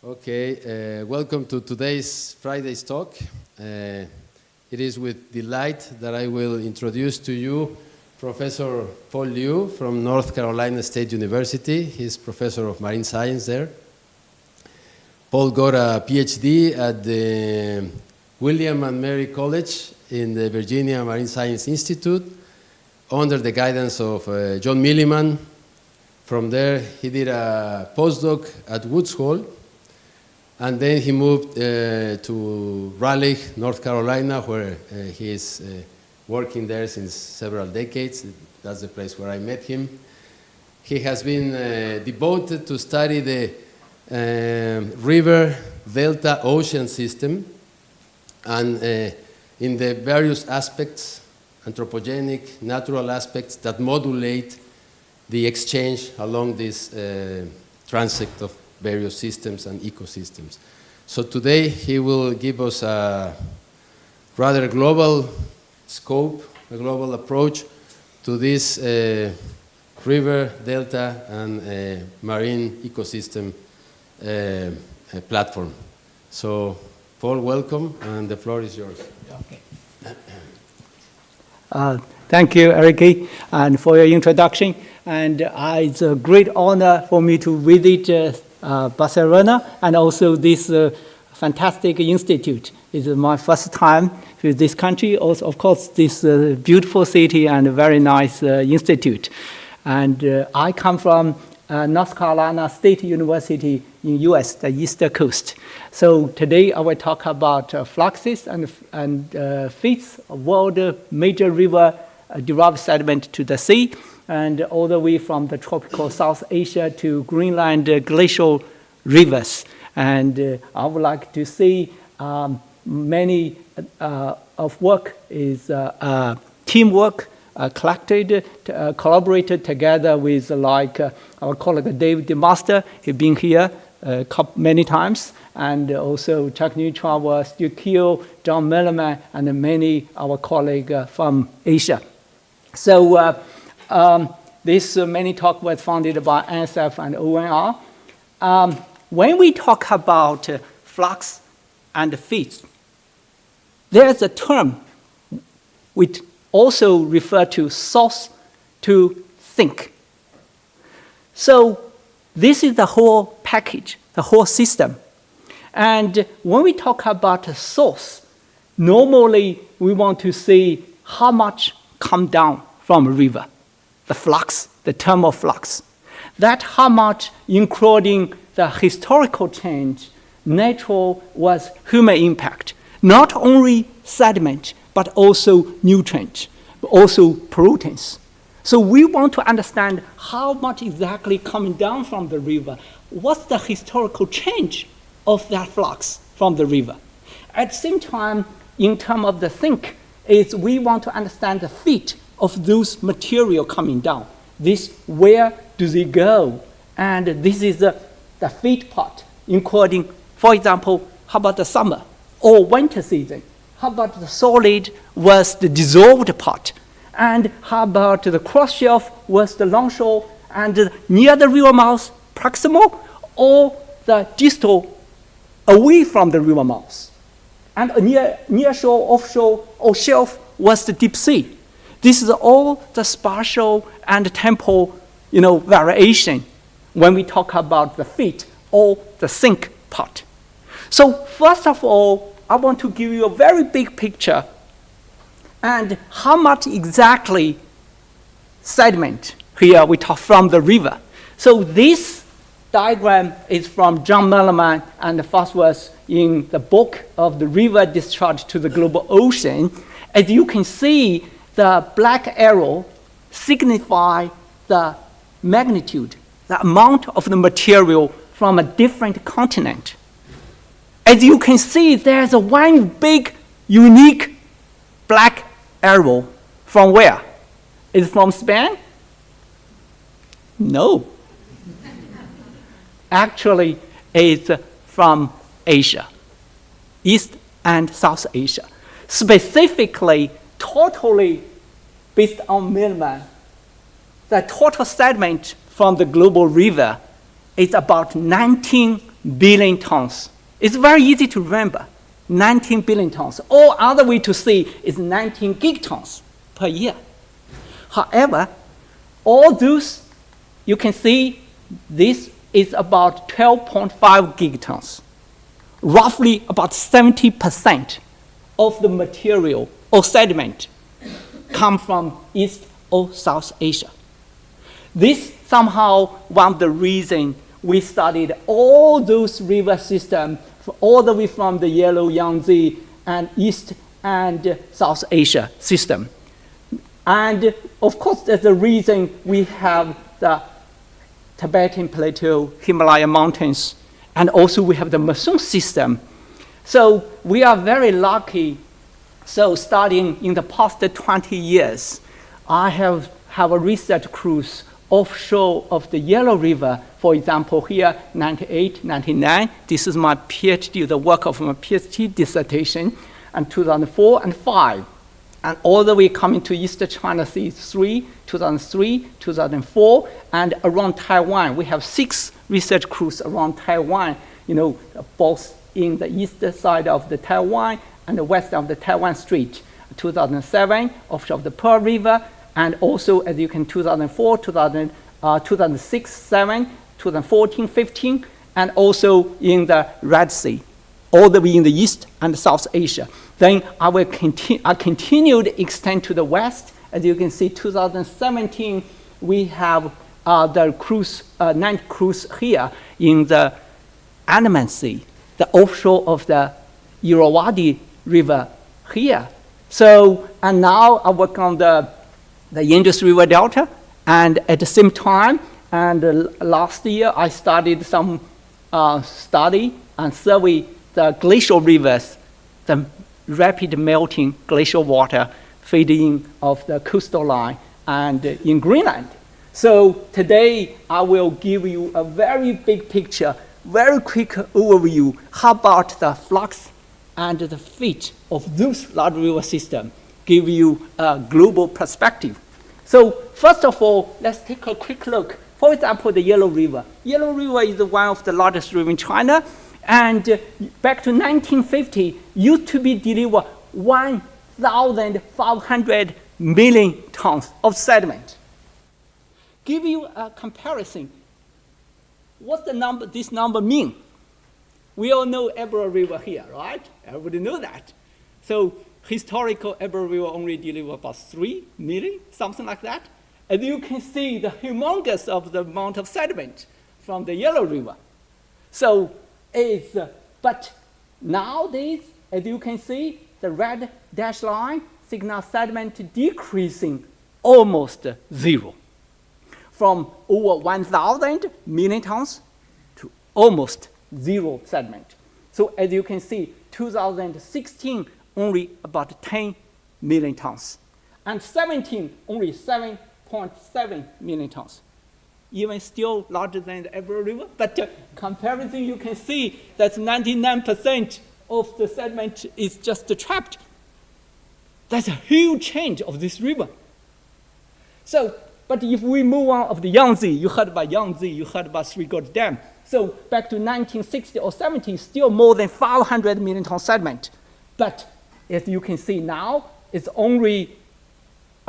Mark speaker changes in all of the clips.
Speaker 1: Okay, welcome to today's Friday's talk. It is with delight that I will introduce to you Professor Paul Liu from North Carolina State University. He's professor of marine science there. Paul got a PhD at the William and Mary College in the Virginia Marine Science Institute under the guidance of John Milliman. From there, he did a postdoc at Woods Hole, and then he moved to Raleigh, North Carolina, where he is working there since several decades. That's the place where I met him. He has been devoted to study the river, delta, ocean system, and in the various aspects, anthropogenic, natural aspects that modulate the exchange along this transect of various systems and ecosystems. So today he will give us a rather global scope, a global approach to this river, delta, and marine ecosystem platform. So Paul, welcome, and the floor is yours.
Speaker 2: Okay. Thank you, Eric, and for your introduction. And it's a great honor for me to visit Barcelona and also this fantastic institute. It's my first time to this country. Also, of course, this beautiful city and a very nice institute. And I come from North Carolina State University in U.S., the East Coast. So today I will talk about fluxes and feeds, world major river-derived sediment to the sea, and all the way from the tropical South Asia to Greenland glacial rivers. And I would like to see many of work is teamwork, collected, collaborated together with our colleague David DeMaster. He's been here many times, and also Chuck Neutron, Stu Keel, John Milliman, and many our colleagues from Asia. So this many talk was funded by NSF and ONR. When we talk about flux and feeds, there's a term which also refer to source to sink. So this is the whole package, the whole system. And when we talk about a source, normally we want to see how much come down from a river, the flux, the thermal flux. That how much, including the historical change, natural was human impact, not only sediment, but also nutrients, also pollutants. So we want to understand how much exactly coming down from the river. What's the historical change of that flux from the river? At the same time, in terms of the sink, is we want to understand the feet of those material coming down. This, where do they go? And this is the feed part, including, for example, how about the summer or winter season? How about the solid was the dissolved part? And how about the cross shelf was the longshore and near the river mouth, proximal, or the distal away from the river mouth? And near shore, offshore, or shelf was the deep sea. This is all the spatial and temporal, variation when we talk about the feet or the sink part. So first of all, I want to give you a very big picture and how much exactly sediment here we talk from the river. So this diagram is from John Milliman and the first was in the book of the river discharge to the global ocean. As you can see, the black arrow signify the magnitude, the amount of the material from a different continent. As you can see, there's a one big, unique black arrow. From where? Is it from Spain? No. Actually, it's from Asia, East and South Asia. Specifically, totally based on Milliman, the total sediment from the global river is about 19 billion tons. It's very easy to remember, 19 billion tons. Or other way to see is 19 gigatons per year. However, all those, you can see this is about 12.5 gigatons. Roughly about 70% of the material or sediment come from East or South Asia. This somehow one of the reasons we studied all those river systems all the way from the Yellow Yangtze and East and South Asia system. And of course, there's a reason we have the Tibetan Plateau, Himalaya mountains, and also we have the monsoon system. So we are very lucky. So starting in the past 20 years, I have a research cruise offshore of the Yellow River. For example, here, 98, 99. This is my PhD, the work of my PhD dissertation, and 2004 and 5. And all the way coming to East China Sea, 2003, 2004, and around Taiwan. We have 6 research crews around Taiwan, both in the east side of the Taiwan and the west of the Taiwan Strait. 2007, offshore of the Pearl River, and also, as you can, 2004, 2006, 7, 2014, 15, and also in the Red Sea, all the way in the East and South Asia. Then I continued to extend to the west. As you can see, 2017, we have the cruise, 9th cruise here in the Andaman Sea, the offshore of the Irrawaddy River here. So, and now I work on the Indus River Delta, and at the same time, and last year I started some study and survey the glacial rivers, the rapid melting glacial water feeding of the coastal line and in Greenland. So today I will give you a very big picture, very quick overview. How about the flux and the fit of those large river systems? Give you a global perspective. So first of all, let's take a quick look. For example, the Yellow River. Yellow River is one of the largest rivers in China, and back to 1950, used to be deliver 1,500 million tons of sediment. Give you a comparison. What's the number? This number mean? We all know Ebro River here, right? Everybody know that. So historical Ebro River only deliver about 3 million, something like that. As you can see, the humongous of the amount of sediment from the Yellow River. So but nowadays, as you can see, the red dashed line signals sediment decreasing almost 0. From over 1,000 million tons to almost 0 sediment. So as you can see, 2016, only about 10 million tons. And 17, only 7.7 million tons. Even still larger than the Ebro River, but comparison you can see that 99% of the sediment is just trapped. That's a huge change of this river. So, but if we move on of the Yangtze, you heard about Yangtze, you heard about Three Gorges Dam. So back to 1960 or 70, still more than 500 million ton sediment. But as you can see now, it's only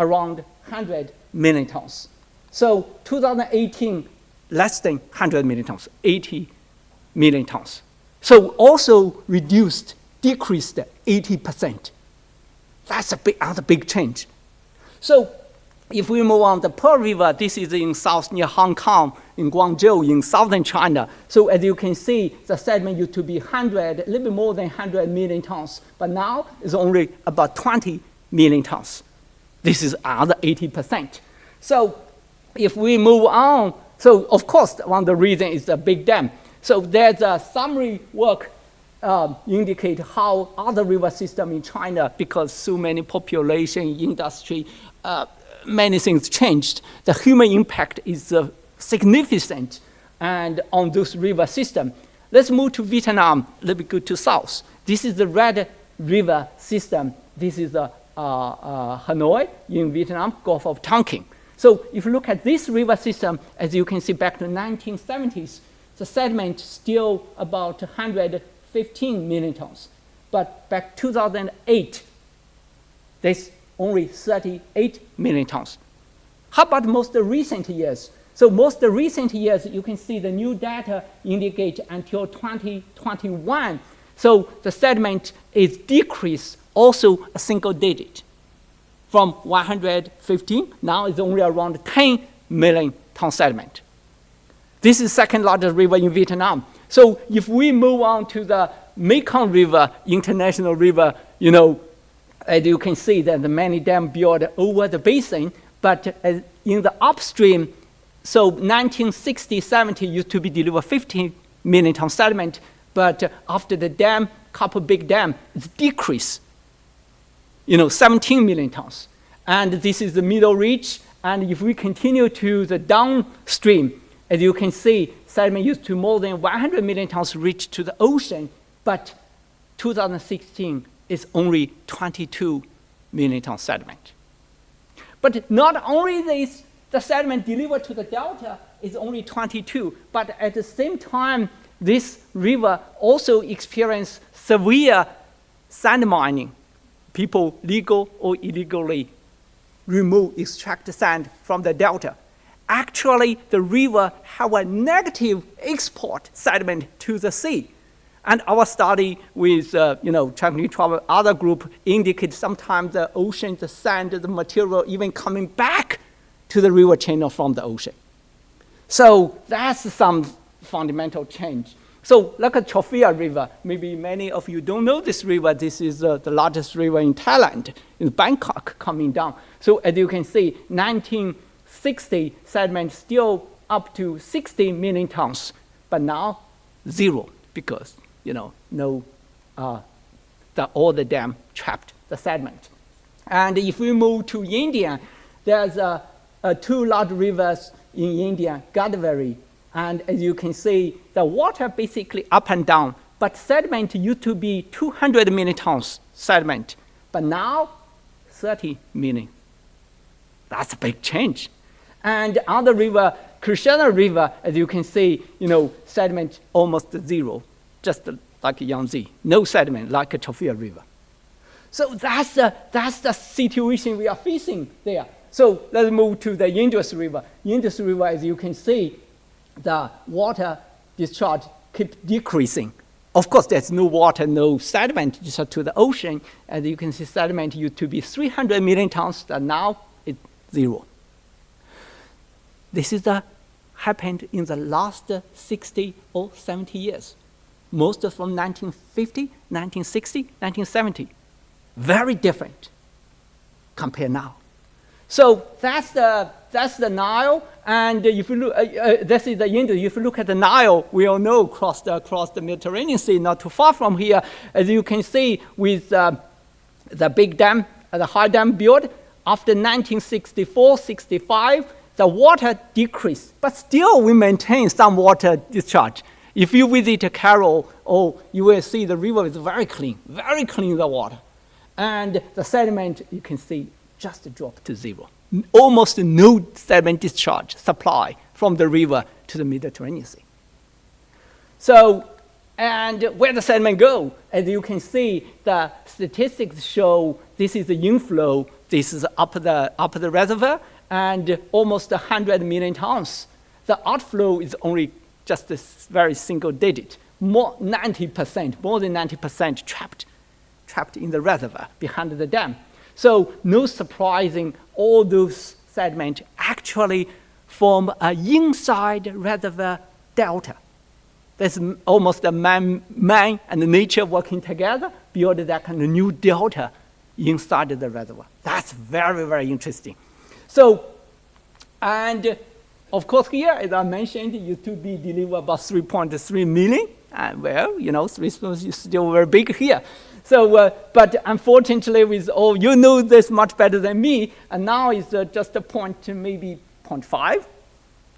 Speaker 2: around 100 million tons. So 2018, less than 100 million tons, 80 million tons. So also decreased 80%. That's another big change. So if we move on the Pearl River, this is in south near Hong Kong, in Guangzhou, in southern China. So as you can see, the sediment used to be a little bit more than 100 million tons, but now it's only about 20 million tons. This is another 80%. So if we move on, so of course, one of the reasons is the big dam. So there's a summary work indicate how other river system in China, because so many population, industry, many things changed. The human impact is significant and on those river system. Let's move to Vietnam, a little bit go to south. This is the Red River system. This is Hanoi in Vietnam, Gulf of Tonkin. So if you look at this river system, as you can see back to 1970s, the sediment still about 115 million tons. But back 2008, there's only 38 million tons. How about most recent years? So most recent years, you can see the new data indicate until 2021. So the sediment is decreased also a single digit. From 115, now it's only around 10 million ton sediment. This is second largest river in Vietnam. So if we move on to the Mekong River, international river, as you can see that the many dams built over the basin, but in the upstream, so 1960, 70 used to be deliver 15 million ton sediment, but after the dam, couple big dam, it's decreased, 17 million tons. And this is the middle reach, and if we continue to the downstream, as you can see, sediment used to more than 100 million tons reach to the ocean, but 2016 is only 22 million ton sediment. But not only this, the sediment delivered to the delta is only 22, but at the same time, this river also experienced severe sand mining. People legal or illegally extract sand from the delta. Actually, the river have a negative export sediment to the sea. And our study with, Geochemical travel, other group indicate sometimes the ocean, the sand, the material even coming back to the river channel from the ocean. So that's some fundamental change. So look at Chophia River. Maybe many of you don't know this river. This is the largest river in Thailand, in Bangkok, coming down. So as you can see, 1960 sediment still up to 60 million tons, but now zero because all the dam trapped the sediment. And if we move to India, there's two large rivers in India, Godavari, and as you can see, the water basically up and down, but sediment used to be 200 million tons sediment, but now 30 million. That's a big change. And on the river, Krishna River, as you can see, sediment almost zero, just like Yangtze, no sediment like a Chophia River. So that's the situation we are facing there. So let's move to the Indus River. Indus River, as you can see, the water discharge keeps decreasing. Of course, there's no water, no sediment discharge to the ocean. As you can see, sediment used to be 300 million tons, and now it's zero. This is happened in the last 60 or 70 years. Most from 1950, 1960, 1970. Very different compared now. So that's the Nile, and if you look, this is the Indus. If you look at the Nile, we all know across the Mediterranean Sea, not too far from here. As you can see, with the big dam, the high dam built after 1964, 65, the water decreased, but still we maintain some water discharge. If you visit Carroll, you will see the river is very clean the water, and the sediment you can see just dropped to zero. Almost no sediment discharge supply from the river to the Mediterranean Sea. So, and where the sediment go? As you can see, the statistics show this is the inflow, this is up the reservoir, and almost 100 million tons. The outflow is only just a very single digit, more than 90% trapped in the reservoir behind the dam. So no surprising, all those sediment actually form an inside reservoir delta. There's almost a man and nature working together, build that kind of new delta inside the reservoir. That's very, very interesting. So, and of course here, as I mentioned, used to be delivered about 3.3 million. And 3 is still very big here. So, but unfortunately, with this much better than me, and now it's just a point, maybe 0.5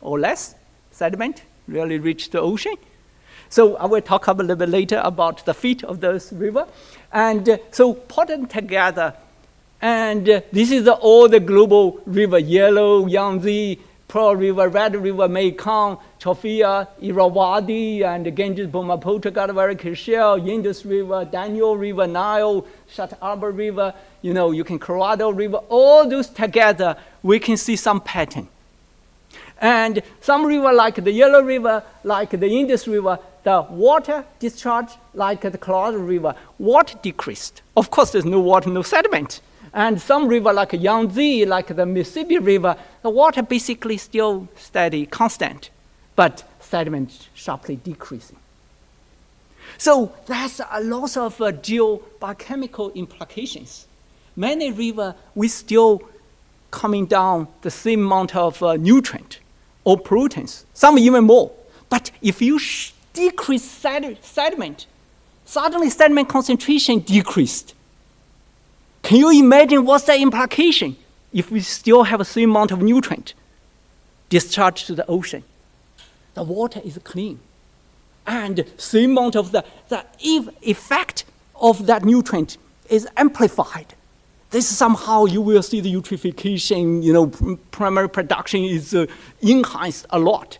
Speaker 2: or less sediment really reach the ocean. So I will talk a little bit later about the feet of those river. And so put them together, and this is all the global river, Yellow, Yangtze, Pearl River, Red River, Mekong, Chofia, Irrawaddy, and Ganges, Brahmaputra, Godavari, Kishel, Indus River, Danube River, Nile, Shat Arbor River, you can Colorado River, all those together, we can see some pattern. And some river like the Yellow River, like the Indus River, the water discharge like the Colorado River, water decreased. Of course, there's no water, no sediment. And some river like Yangtze, like the Mississippi River, the water basically still steady, constant, but sediment sharply decreasing. So that's a lot of geobiochemical implications. Many rivers, we still coming down the same amount of nutrient or pollutants, some even more. But if you decrease sediment, suddenly sediment concentration decreased. Can you imagine what's the implication if we still have the same amount of nutrient discharged to the ocean? The water is clean. And same amount of the effect of that nutrient is amplified. This somehow you will see the eutrophication, primary production is enhanced a lot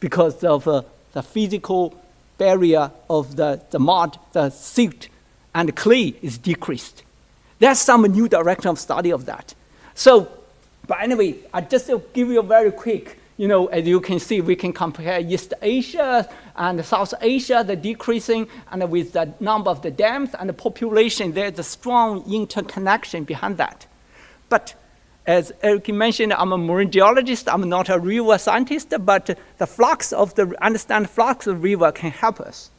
Speaker 2: because of the physical barrier of the mud, the silt, and clay is decreased. There's some new direction of study of that. So, but anyway, I just give you a very quick, as you can see, we can compare East Asia and South Asia, the decreasing, and with the number of the dams and the population, there's a strong interconnection behind that. But as Eric mentioned, I'm a marine geologist, I'm not a river scientist, but the flux of understand flux of river can help us.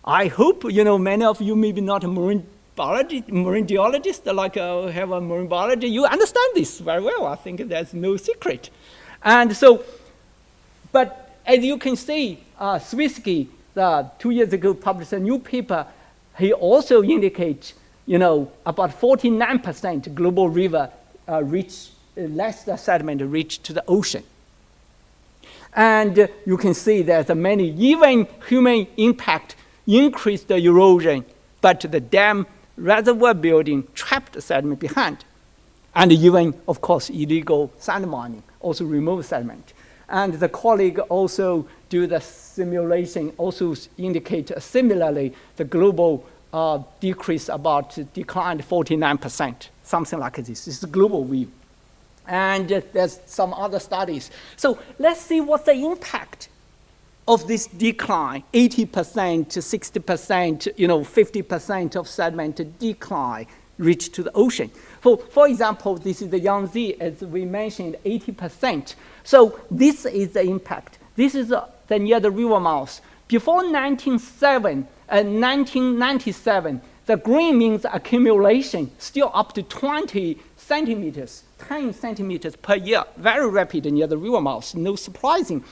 Speaker 2: I hope, many of you maybe not a marine geologist, like have a marine biology, you understand this very well. I think there's no secret. And so, but as you can see, Swirsky, 2 years ago, published a new paper. He also indicates, about 49% global river reach less the sediment reach to the ocean. And you can see there's many, even human impact increased the erosion, but the dam reservoir building trapped the sediment behind. And even, of course, illegal sand mining also remove sediment. And the colleague also do the simulation, also indicate similarly the global decrease declined 49%, something like this. This is a global view. And there's some other studies. So let's see what's the impact of this decline, 80% to 60%, 50% of sediment decline reach to the ocean. For example, this is the Yangtze, as we mentioned, 80%. So this is the impact. This is the near the river mouth. Before 1997, the green means accumulation, still up to 20 centimeters, 10 centimeters per year, very rapid near the river mouth, no surprising.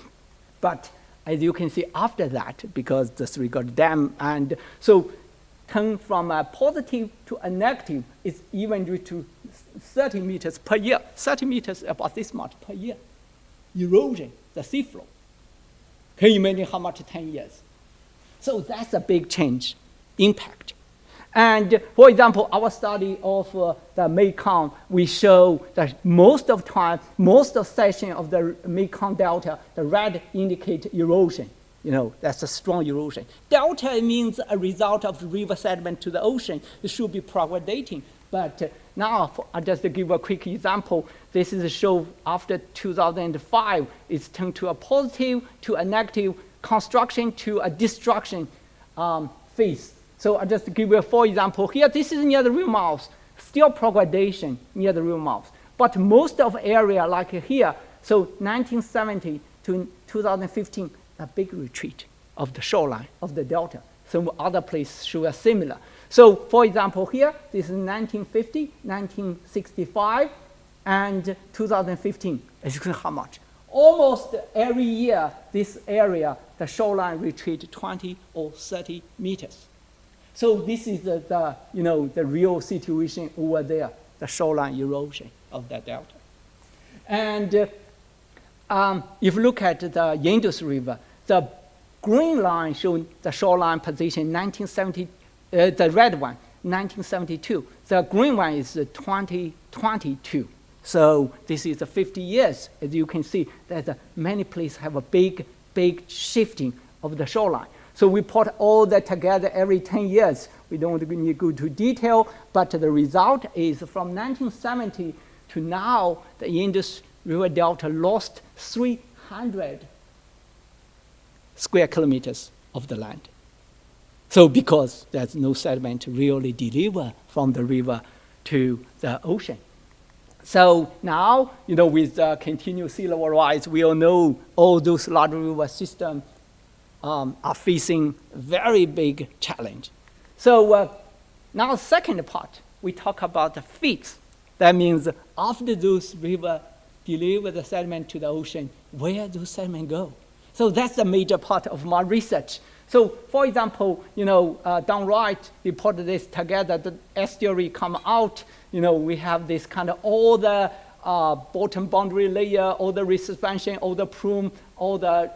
Speaker 2: But as you can see after that, because the Surigao Dam, and so turn from a positive to a negative is even due to 30 meters per year, 30 meters about this much per year. Erosion, the seafloor. Can you imagine how much 10 years? So that's a big change, impact. And for example, our study of the Mekong, we show that most of section of the Mekong Delta, the red indicate erosion. That's a strong erosion. Delta means a result of river sediment to the ocean. It should be progradating. But now, I'll just give a quick example. This is a show after 2005. It's turned to a positive, to a negative, construction to a destruction phase. So I'll just give you 4 examples here. This is near the river mouth, still progradation near the river mouth. But most of area like here, so 1970 to 2015, a big retreat of the shoreline of the delta. Some other places show a similar. So for example here, this is 1950, 1965, and 2015. As you can see how much. Almost every year, this area, the shoreline retreat 20 or 30 meters. So this is the real situation over there, the shoreline erosion of the delta. And if you look at the Indus River, the green line shows the shoreline position 1970, the red one, 1972. The green one is 2022. So this is 50 years. As you can see, that many places have a big shifting of the shoreline. So we put all that together every 10 years. We don't need to go into detail, but the result is from 1970 to now, the Indus River Delta lost 300 square kilometers of the land. So because there's no sediment to really deliver from the river to the ocean. So now, with the continuous sea level rise, we all know all those large river systems are facing very big challenge. So now second part, we talk about the feeds. That means after those rivers deliver the sediment to the ocean, where do sediment go? So that's the major part of my research. So for example, down right, we put this together, the estuary come out, we have this kind of all the bottom boundary layer, all the resuspension, all the plume, all the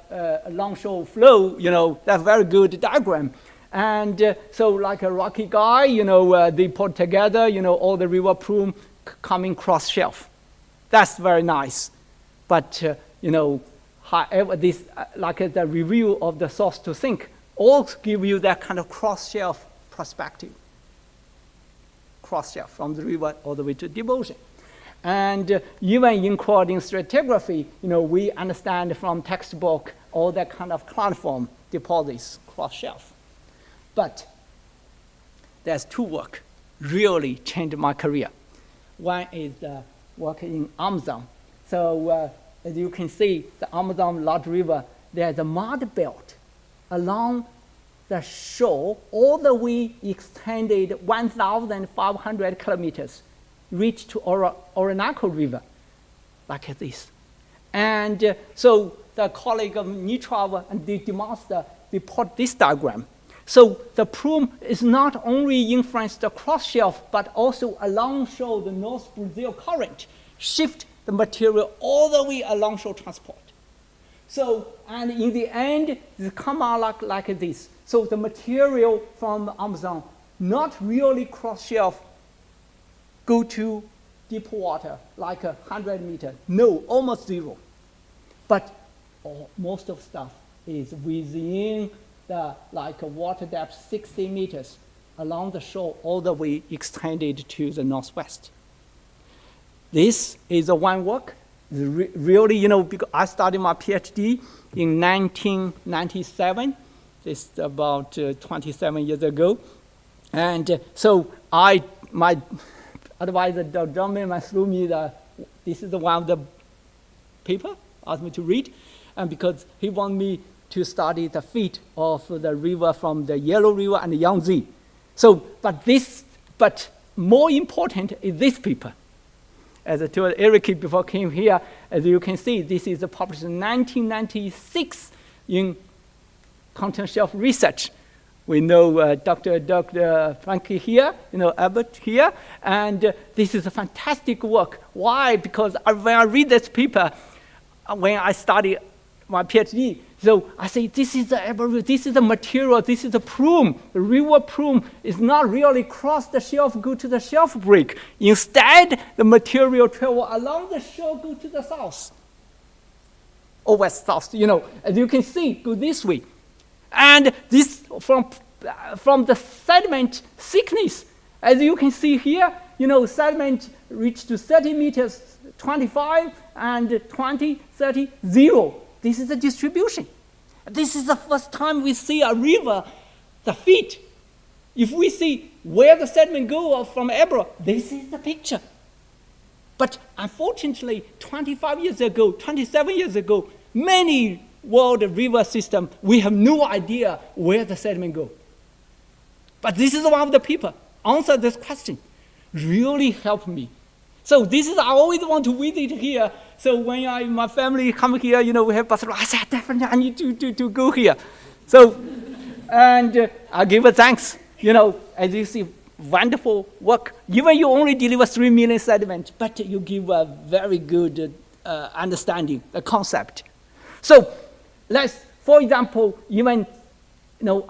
Speaker 2: longshore flow, that's very good diagram. And so like a rocky guy, they put together, all the river plume coming cross shelf. That's very nice. But, however, this, like the review of the source to sink, all give you that kind of cross-shelf perspective. Cross-shelf from the river all the way to deep ocean. And even in coordinating stratigraphy, we understand from textbook all that kind of cloudform deposits cross-shelf. But there's two work really changed my career. One is the work in Amazon. So as you can see, the Amazon large river, there's a mud belt along the shore all the way extended 1,500 kilometers, reach to Orinoco River, like this. And so the colleague of Nitrava and DeMaster, they put this diagram. So the plume is not only influenced the cross shelf, but also along shore the North Brazil current shift the material all the way along shore transport. So, and in the end, it come out like this. So the material from the Amazon, not really cross shelf, go to deep water, like 100 meters. No, almost zero. But most of stuff is within the water depth 60 meters along the shore, all the way extended to the northwest. This is a one work. Really, because I started my PhD in 1997. This is about 27 years ago. And so my advisor, Dr. John threw me this is one of the paper, asked me to read, and because he wanted me to study the feet of the river from the Yellow River and the Yangtze. So, but more important is this paper. As I told Eric before I came here, as you can see, this is published in 1996 in Continental Shelf Research. We know Dr. Frankie here, Albert here, and this is a fantastic work. Why? Because when I read this paper, when I studied my PhD, so I say, this is the material, this is the plume. The river plume is not really cross the shelf, go to the shelf break. Instead, the material travel along the shore, go to the south. Or west-south, as you can see, go this way. And this, from the sediment thickness, as you can see here, sediment reach to 30 meters, 25, and 20, 30, 0. This is the distribution. This is the first time we see a river, the feet. If we see where the sediment go from Ebro, this is the picture. But unfortunately, 25 years ago, 27 years ago, many world river systems, we have no idea where the sediment go. But this is one of the people answer this question. Really helped me. So this is, I always want to visit here. So when my family come here, we have Barcelona, I said, definitely I need to go here. So, and I give a thanks, as you see, wonderful work. Even you only deliver 3 million sediment, but you give a very good understanding, the concept. So for example, even,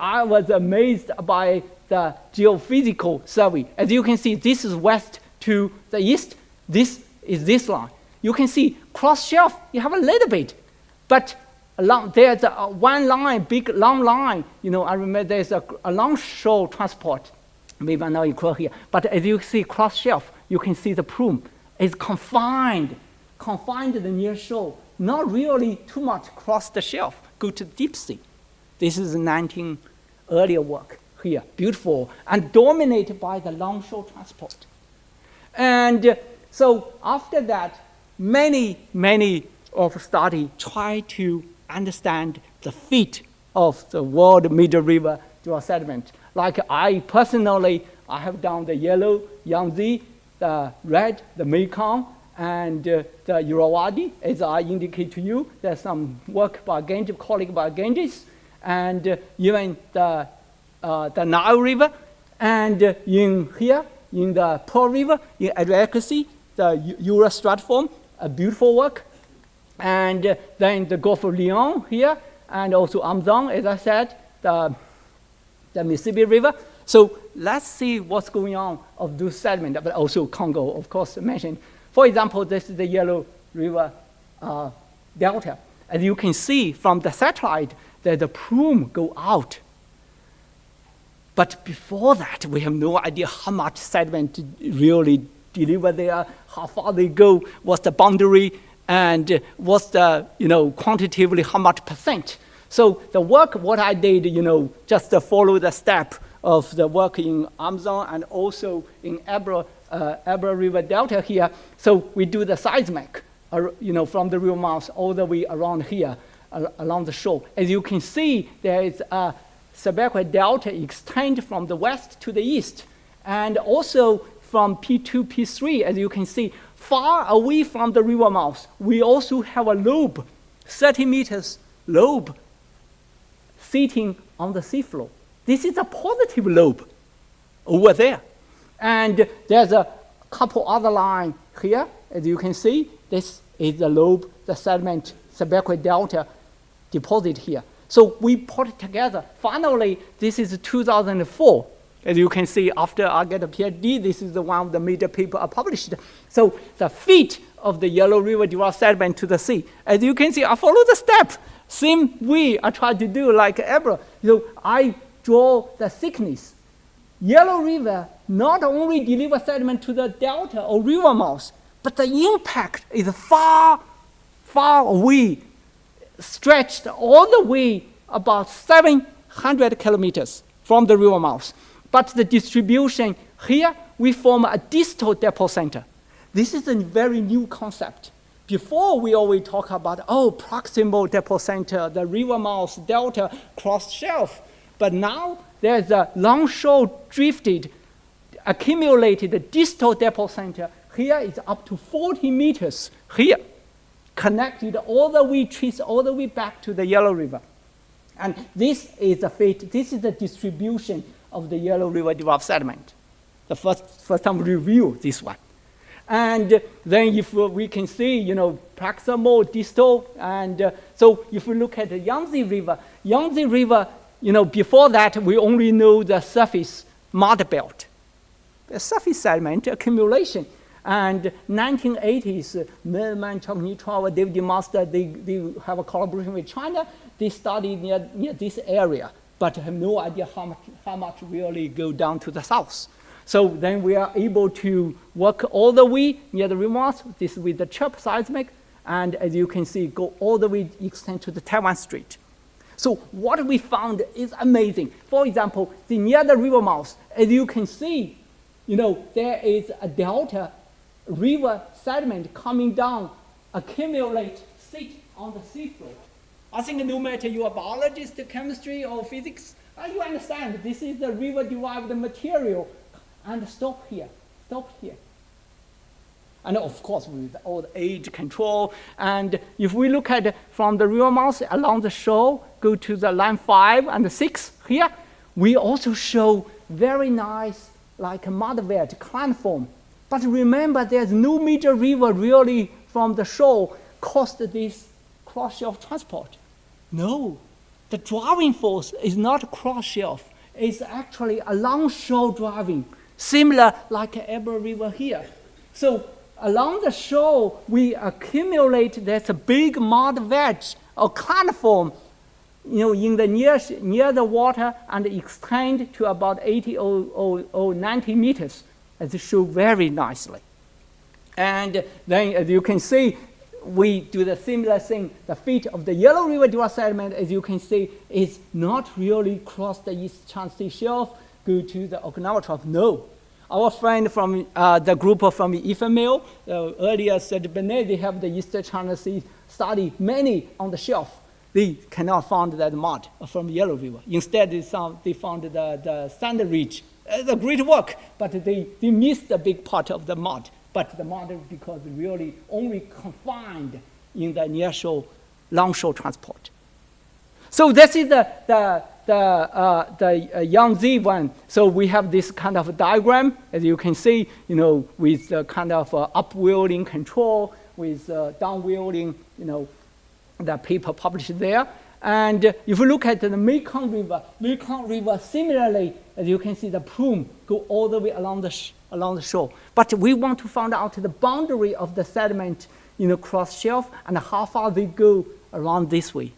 Speaker 2: I was amazed by the geophysical survey. As you can see, this is west to the east. This is this line. You can see cross shelf, you have a little bit, but there's one line, big long line. I remember there's a long shore transport. Maybe I'm not equal here, but as you see cross shelf, you can see the plume is confined to the near shore, not really too much cross the shelf, go to deep sea. This is 19 earlier work here, beautiful, and dominated by the longshore transport. And so after that, many of study try to understand the fate of the world middle river dry sediment. Like I personally, I have done the yellow Yangtze, the red, the Mekong, and the Irrawaddy, as I indicate to you. There's some work by Ganges, colleague by Ganges, and even the Nile River, and in here, in the Pearl River, in Advocacy, the Ura stratiform, a beautiful work. And then the Gulf of Lyon here, and also Amazon, as I said, the Mississippi River. So let's see what's going on of those sediments, but also Congo, of course, mentioned. For example, this is the Yellow River Delta. As you can see from the satellite, that the plume go out. But before that, we have no idea how much sediment to really deliver there, how far they go, what's the boundary, and what's the, quantitatively how much percent. So the work, what I did, just to follow the step of the work in Amazon and also in Ebro River Delta here. So we do the seismic, from the river mouth all the way around here, along the shore. As you can see, there is a Severo Delta extend from the west to the east, and also from P2, P3, as you can see, far away from the river mouth, we also have a lobe, 30 meters lobe, sitting on the seafloor. This is a positive lobe over there. And there's a couple other lines here, as you can see. This is the lobe, the sediment, Severo Delta deposit here. So we put it together. Finally, this is 2004. As you can see, after I get a PhD, this is the one of the major papers I published. So the feet of the Yellow River derived sediment to the sea. As you can see, I follow the step. Same way I try to do like Ebro. So I draw the thickness. Yellow River not only delivers sediment to the delta or river mouth, but the impact is far, far away, stretched all the way about 700 kilometers from the river mouth. But the distribution here, we form a distal depot center. This is a very new concept. Before, we always talk about, proximal depot center, the river mouth, delta, cross shelf. But now, there's a longshore drifted, accumulated distal depot center. Here is up to 40 meters here, connected all the way, traced all the way back to the Yellow River. And this is the fate, this is the distribution of the Yellow River derived sediment. The first time we review this one. And then if we can see, proximal, distal, and so if we look at the Yangtze River, before that, we only know the surface mud belt, the surface sediment accumulation. And 1980s, Millman, Chuck Neutral, David Master, they have a collaboration with China. They studied near this area, but have no idea how much really go down to the south. So then we are able to work all the way near the river mouth. This with the chirp seismic, and as you can see, go all the way extend to the Taiwan Strait. So what we found is amazing. For example, near the river mouth, as you can see, there is a delta river sediment coming down, accumulate, sit on the seafloor. I think no matter you are biologist, chemistry, or physics, you understand this is the river-derived material, and stop here. And of course, with all the age control, and if we look at from the river mouth along the shore, go to the line 5 and 6 here, we also show very nice, like a mud vert, clan form. But remember, there's no major river really from the shore caused this cross-shelf transport. No, the driving force is not cross-shelf. It's actually a long-shore driving, similar like Ebro River here. So along the shore, we accumulate this big mud wedge or platform, in the near the water and extend to about 80 or 90 meters, as shown very nicely. And then, as you can see, we do the similar thing. The feet of the Yellow River-derived sediment, as you can see, is not really cross the East China Sea shelf, go to the Okinawa Trough. No. Our friend from the group from IFML, earlier said, Benet, they have the East China Sea study many on the shelf. They cannot find that mud from Yellow River. Instead, they found the sand ridge. It's a great work, but they missed a big part of the mud. But the mud, because really only confined in the near shore, long shore transport. So this is the Yangtze one. So we have this kind of diagram, as you can see, with the kind of upwelling control, with downwelling, the paper published there. And if you look at the Mekong River similarly, as you can see, the plume go all the way along the shore. But we want to find out the boundary of the sediment, cross shelf, and how far they go around this way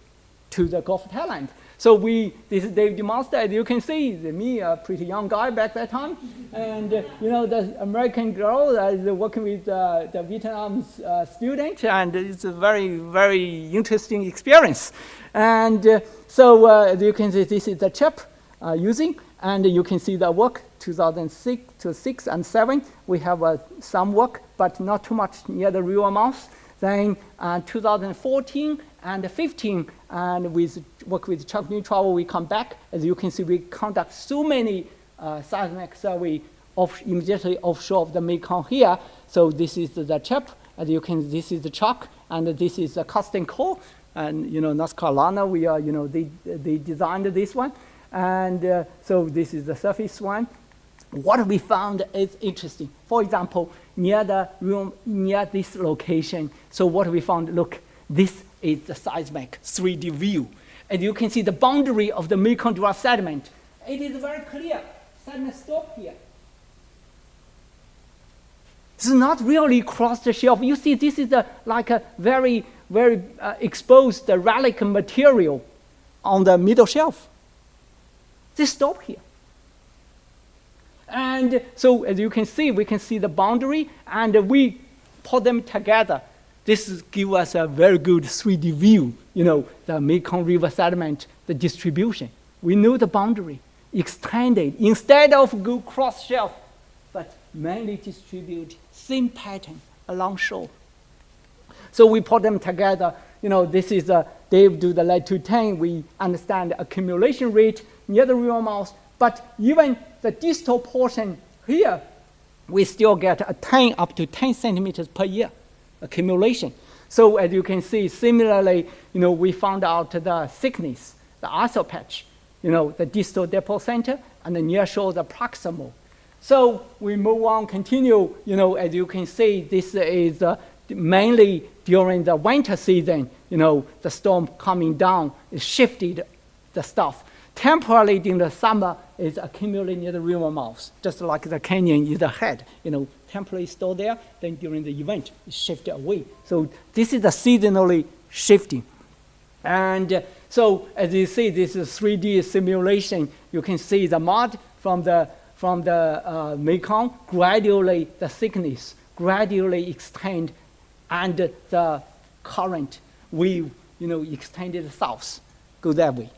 Speaker 2: to the Gulf of Thailand. So this is David Monster, as you can see, me, a pretty young guy back that time. And, the American girl is working with the Vietnam student, and it's a very, very interesting experience. And so as you can see, this is the chip using, and you can see the work, 2006 to 6 and 7. We have some work, but not too much near the river mouth. Then 2014 and 15, and work with Chuck New Travel, we come back. As you can see, we conduct so many seismic survey immediately offshore of the Mekong here. So this is the chip. As you can, this is the Chuck, and this is the casting core. And North Carolina, we are, they designed this one. And so this is the surface one. What we found is interesting. For example, near this location, so what we found, look, this is the seismic 3D view. And you can see the boundary of the Mekong-derived sediment. It is very clear. Sediment stop here. This is not really across the shelf. You see, this is like a very, very exposed relic material on the middle shelf. They stop here. And so as you can see, we can see the boundary, and we put them together. This gives us a very good 3D view, the Mekong River sediment, the distribution. We know the boundary, extended, instead of go cross shelf, but mainly distribute same pattern along shore. So we put them together. This is Dave do the lead to 10. We understand the accumulation rate near the river mouth, but even the distal portion here, we still get a 10 up to 10 centimeters per year accumulation. So as you can see, similarly, we found out the thickness, the iso patch, the distal depot center, and the near shore, the proximal. So we move on, continue, as you can see, this is mainly during the winter season, the storm coming down, it shifted the stuff. Temporarily during the summer is accumulating near the river mouth, just like the canyon is the head, temporarily stored there, then during the event, it shifted away. So this is the seasonally shifting. And so as you see, this is 3D simulation. You can see the mud from the Mekong, gradually the thickness, gradually extend, and the current wave, extended south, go that way.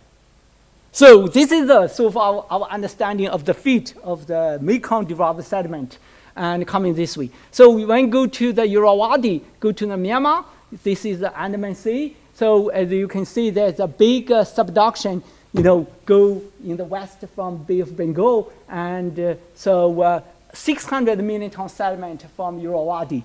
Speaker 2: So this is so far our understanding of the feet of the Mekong-derived sediment and coming this way. So when we go to the Irrawaddy, go to the Myanmar, this is the Andaman Sea. So as you can see, there's a big subduction, go in the west from Bay of Bengal. And so 600 million ton sediment from Irrawaddy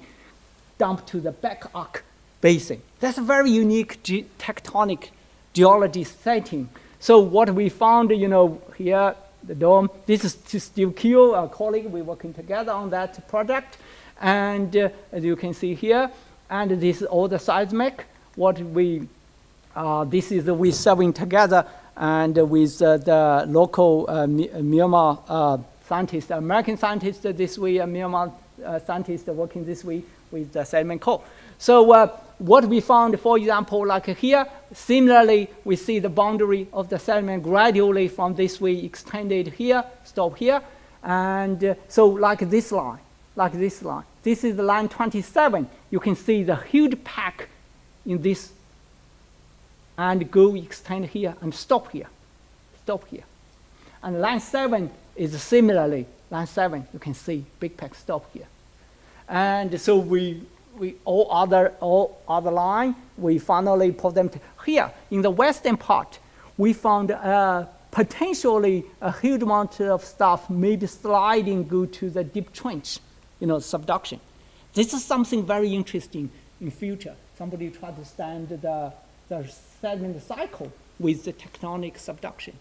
Speaker 2: dumped to the back arc basin. That's a very unique tectonic geology setting. So what we found, here, the dome, this is Steve Keel, our colleague, we're working together on that project. And as you can see here, and this is all the seismic, this is we serving together and with the local Myanmar scientists, American scientists this way, Myanmar scientists working this way. with the sediment core. So what we found, for example, like here, similarly, we see the boundary of the sediment gradually from this way extended here, stop here. And so like this line. This is the line 27. You can see the huge pack in this and go extend here and stop here. And line 7 is similarly, line 7, you can see big pack stop here. And so we all other line, we finally put them here. In the western part, we found potentially a huge amount of stuff maybe sliding go to the deep trench, subduction. This is something very interesting in future. Somebody tried to stand the sediment cycle with the tectonic subduction,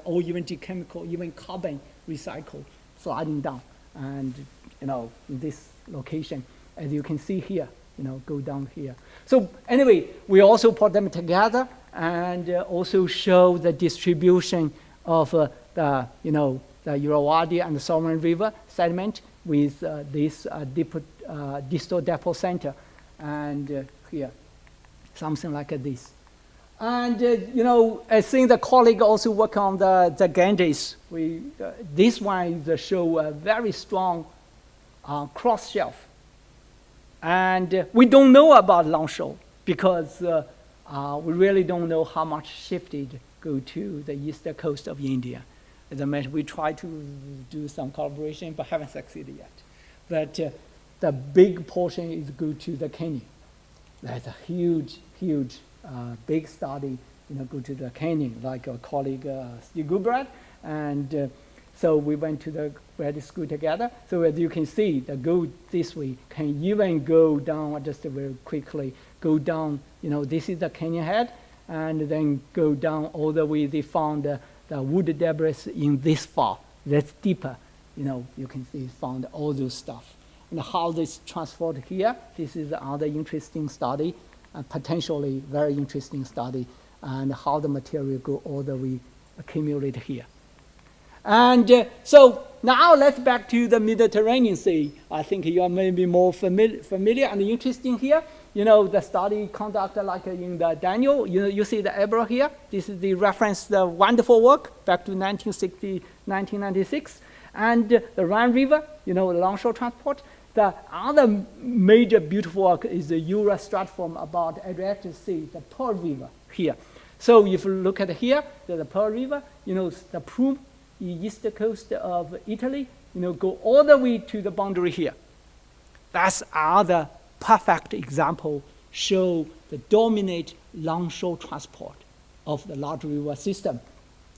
Speaker 2: or even geochemical, even carbon recycle sliding down. And in this location, as you can see here, go down here. So anyway, we also put them together and also show the distribution of the Irrawaddy and the Solomon River sediment with this distal depot center, and here, something like this. And I think the colleague also work on the Ganges. This one show a very strong cross shelf. And we don't know about longshore because we really don't know how much shifted go to the eastern coast of India. As I mentioned, we try to do some collaboration, but haven't succeeded yet. But the big portion is go to the canyon. That's a huge, big study, go to the canyon, like our colleague Steve Gubrad. And so we went to the grad school together. So as you can see, the go this way can even go down, just very quickly, go down, this is the canyon head, and then go down all the way. They found the wood debris in this far, that's deeper. You can see found all those stuff. And how this transferred here, this is another interesting study, potentially very interesting study, and how the material go all the way accumulate here. And so now let's back to the Mediterranean Sea. I think you are maybe more familiar and interesting here. The study conducted like in the Daniel, you see the Ebro here. This is the reference, the wonderful work back to 1996. And the Rhine River, the longshore transport. The other major beautiful work is the Jura stratiform about Adriatic Sea, the Pearl River here. So if you look at here, the Pearl River, the Prüm, the east coast of Italy, go all the way to the boundary here. That's other perfect example show the dominant longshore transport of the large river system.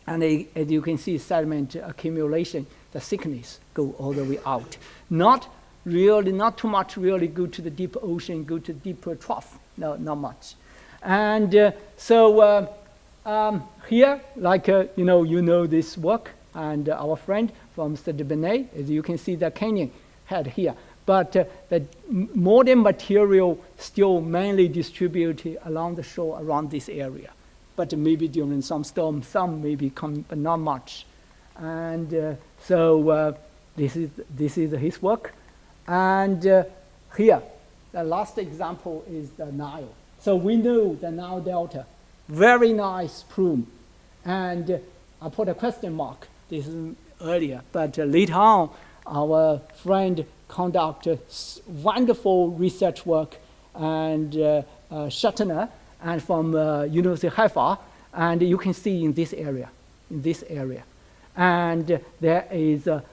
Speaker 2: And as you can see, sediment accumulation, the thickness go all the way out. Not too much really go to the deep ocean, go to deeper trough, no, not much. And so here, like, this work, and our friend from Sediment, as you can see the canyon head here. But the modern material still mainly distributed along the shore around this area. But maybe during some storm, some maybe come, but not much. And so this is his work. And here, the last example is the Nile. So we know the Nile Delta, very nice plume. And I put a question mark. This is earlier, but later on, our friend conducted wonderful research work, and Shatner, and from University of Haifa, and you can see in this area, and there is a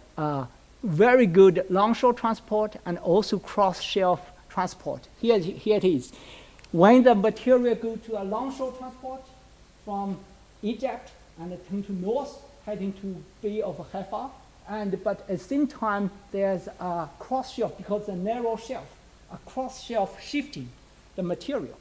Speaker 2: very good longshore transport and also cross-shelf transport. Here it is. When the material go to a longshore transport from Egypt and turn to north, heading to Bay of Haifa, but at the same time, there's a cross shelf because the narrow shelf, a cross shelf shifting the material.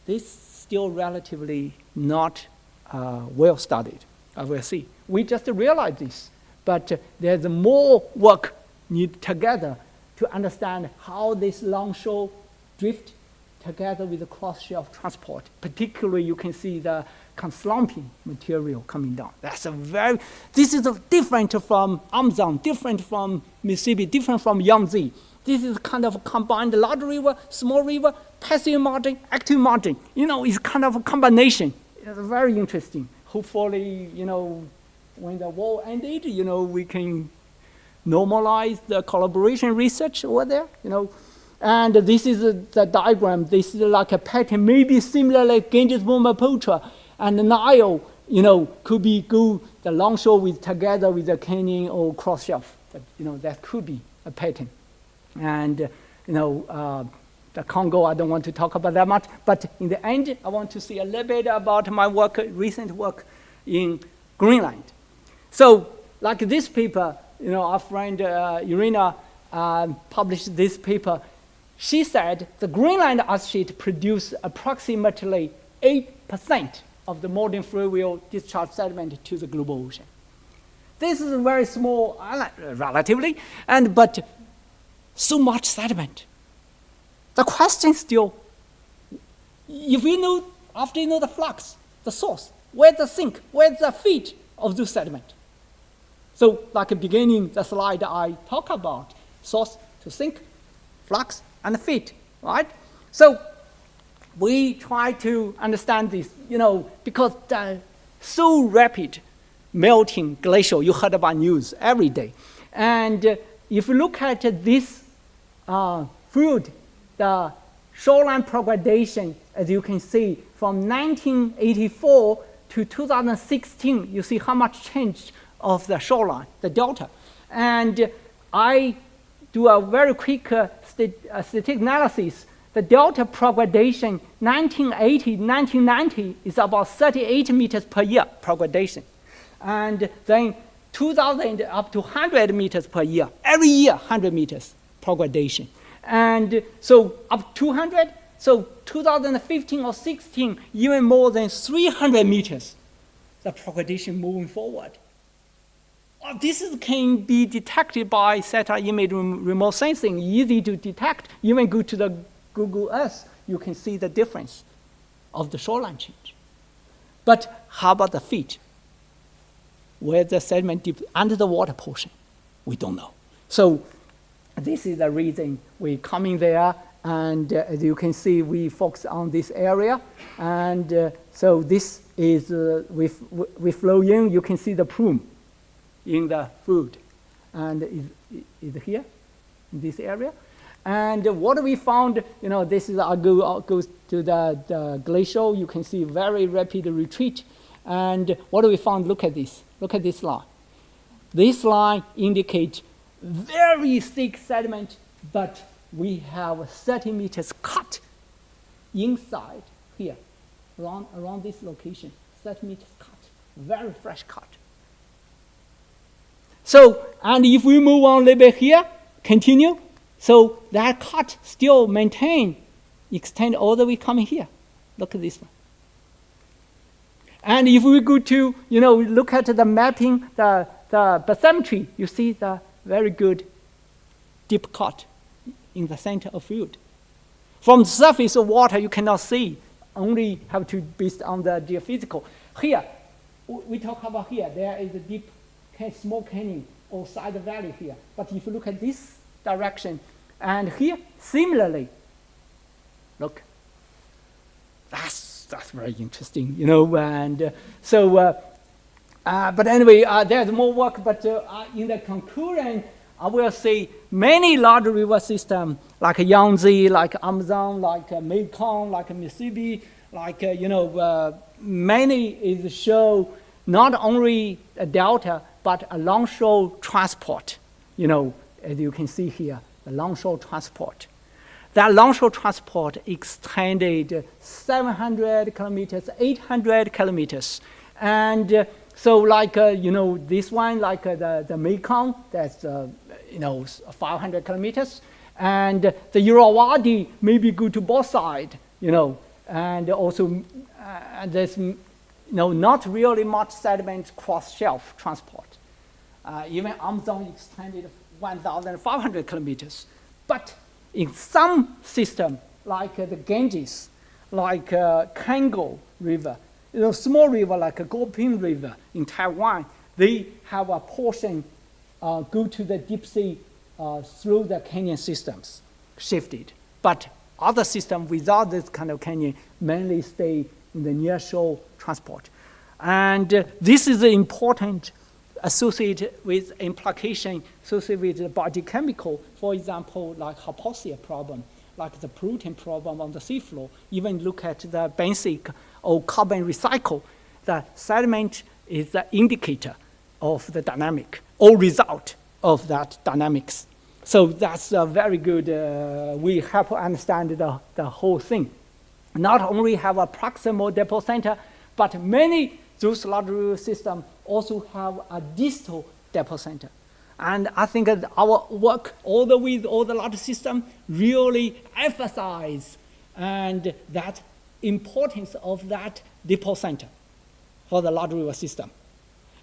Speaker 2: This still relatively not well studied, I will see. We just realized this, but there's more work needed together to understand how this longshore drift together with the cross-shelf transport. Particularly, you can see the slumping material coming down. This is different from Amazon, different from Mississippi, different from Yangtze. This is kind of combined large river, small river, passive margin, active margin. It's kind of a combination. It's very interesting. Hopefully, when the war ended, we can normalize the collaboration research over there, And this is the diagram. This is like a pattern, maybe similar like Ganges, Brahmaputra, and the Nile, could be go the longshore together with the canyon or cross shelf. But, that could be a pattern. And, the Congo, I don't want to talk about that much. But in the end, I want to see a little bit about my recent work in Greenland. So, like this paper, our friend Irina published this paper. She said the Greenland ice sheet produced approximately 8% of the modern fluvial discharge sediment to the global ocean. This is a very small, relatively, but so much sediment. The question still, if you know, after you know the flux, the source, where's the sink, where's the feed of the sediment? So, like beginning the slide I talk about, source to sink, flux, and feed, right? So, we try to understand this, because the so rapid melting glacial, you heard about news every day. And if you look at this field, the shoreline progression, as you can see, from 1984 to 2016, you see how much change of the shoreline, the delta. And I do a very quick statistic analysis. The delta progression 1980, 1990 is about 38 meters per year progression. And then 2000 up to 100 meters per year. Every year, 100 meters progression. And so up 200, so 2015 or 16, even more than 300 meters, the progression moving forward. This can be detected by satellite image remote sensing, easy to detect. Even go to the Google Earth, you can see the difference of the shoreline change. But how about the feet? Where the sediment deep under the water portion? We don't know. So this is the reason we're coming there, and as you can see, we focus on this area. And so this is, we flow in, you can see the plume in the food, and is here, in this area. And what we found, this is, I go to the glacial, you can see very rapid retreat. And what we found, look at this line. This line indicates very thick sediment, but we have 30 meters cut inside here, around this location, 30 meters cut, very fresh cut. So, and if we move on a little bit here, continue, so that cut still maintain, extend all the way coming here. Look at this one. And if we go to, look at the mapping, the bathymetry, you see the very good deep cut in the center of field. From the surface of water, you cannot see, only have to based on the geophysical. Here, we talk about here, there is a deep, small canyon or side valley here. But if you look at this direction, and here, similarly, look, that's very interesting, and but anyway, there's more work, but in the conclusion, I will say many large river systems, like Yangtze, like Amazon, like Mekong, like Mississippi, like, many is show not only a delta, but a longshore transport, as you can see here, the longshore transport. That longshore transport extended 700 kilometers, 800 kilometers. And so like, this one, like the Mekong, that's, 500 kilometers. And the Irrawaddy maybe go to both sides, and also there's, not really much sediment cross-shelf transport. Even Amazon extended 1,500 kilometers. But in some system, like the Ganges, like Kango River, small river like Goping River in Taiwan, they have a portion go to the deep sea through the canyon systems shifted. But other systems without this kind of canyon mainly stay in the near shore transport. And this is important associated with implication associated with the biochemical, for example, like hypoxia problem, like the pollutant problem on the seafloor. Even look at the benthic or carbon recycle. The sediment is the indicator of the dynamic or result of that dynamics. So that's a very good, we help to understand the whole thing. Not only have a proximal depot center, but many those large river systems also have a distal depot center. And I think that our work all the way, all the large system really emphasize and that importance of that depot center for the large river system.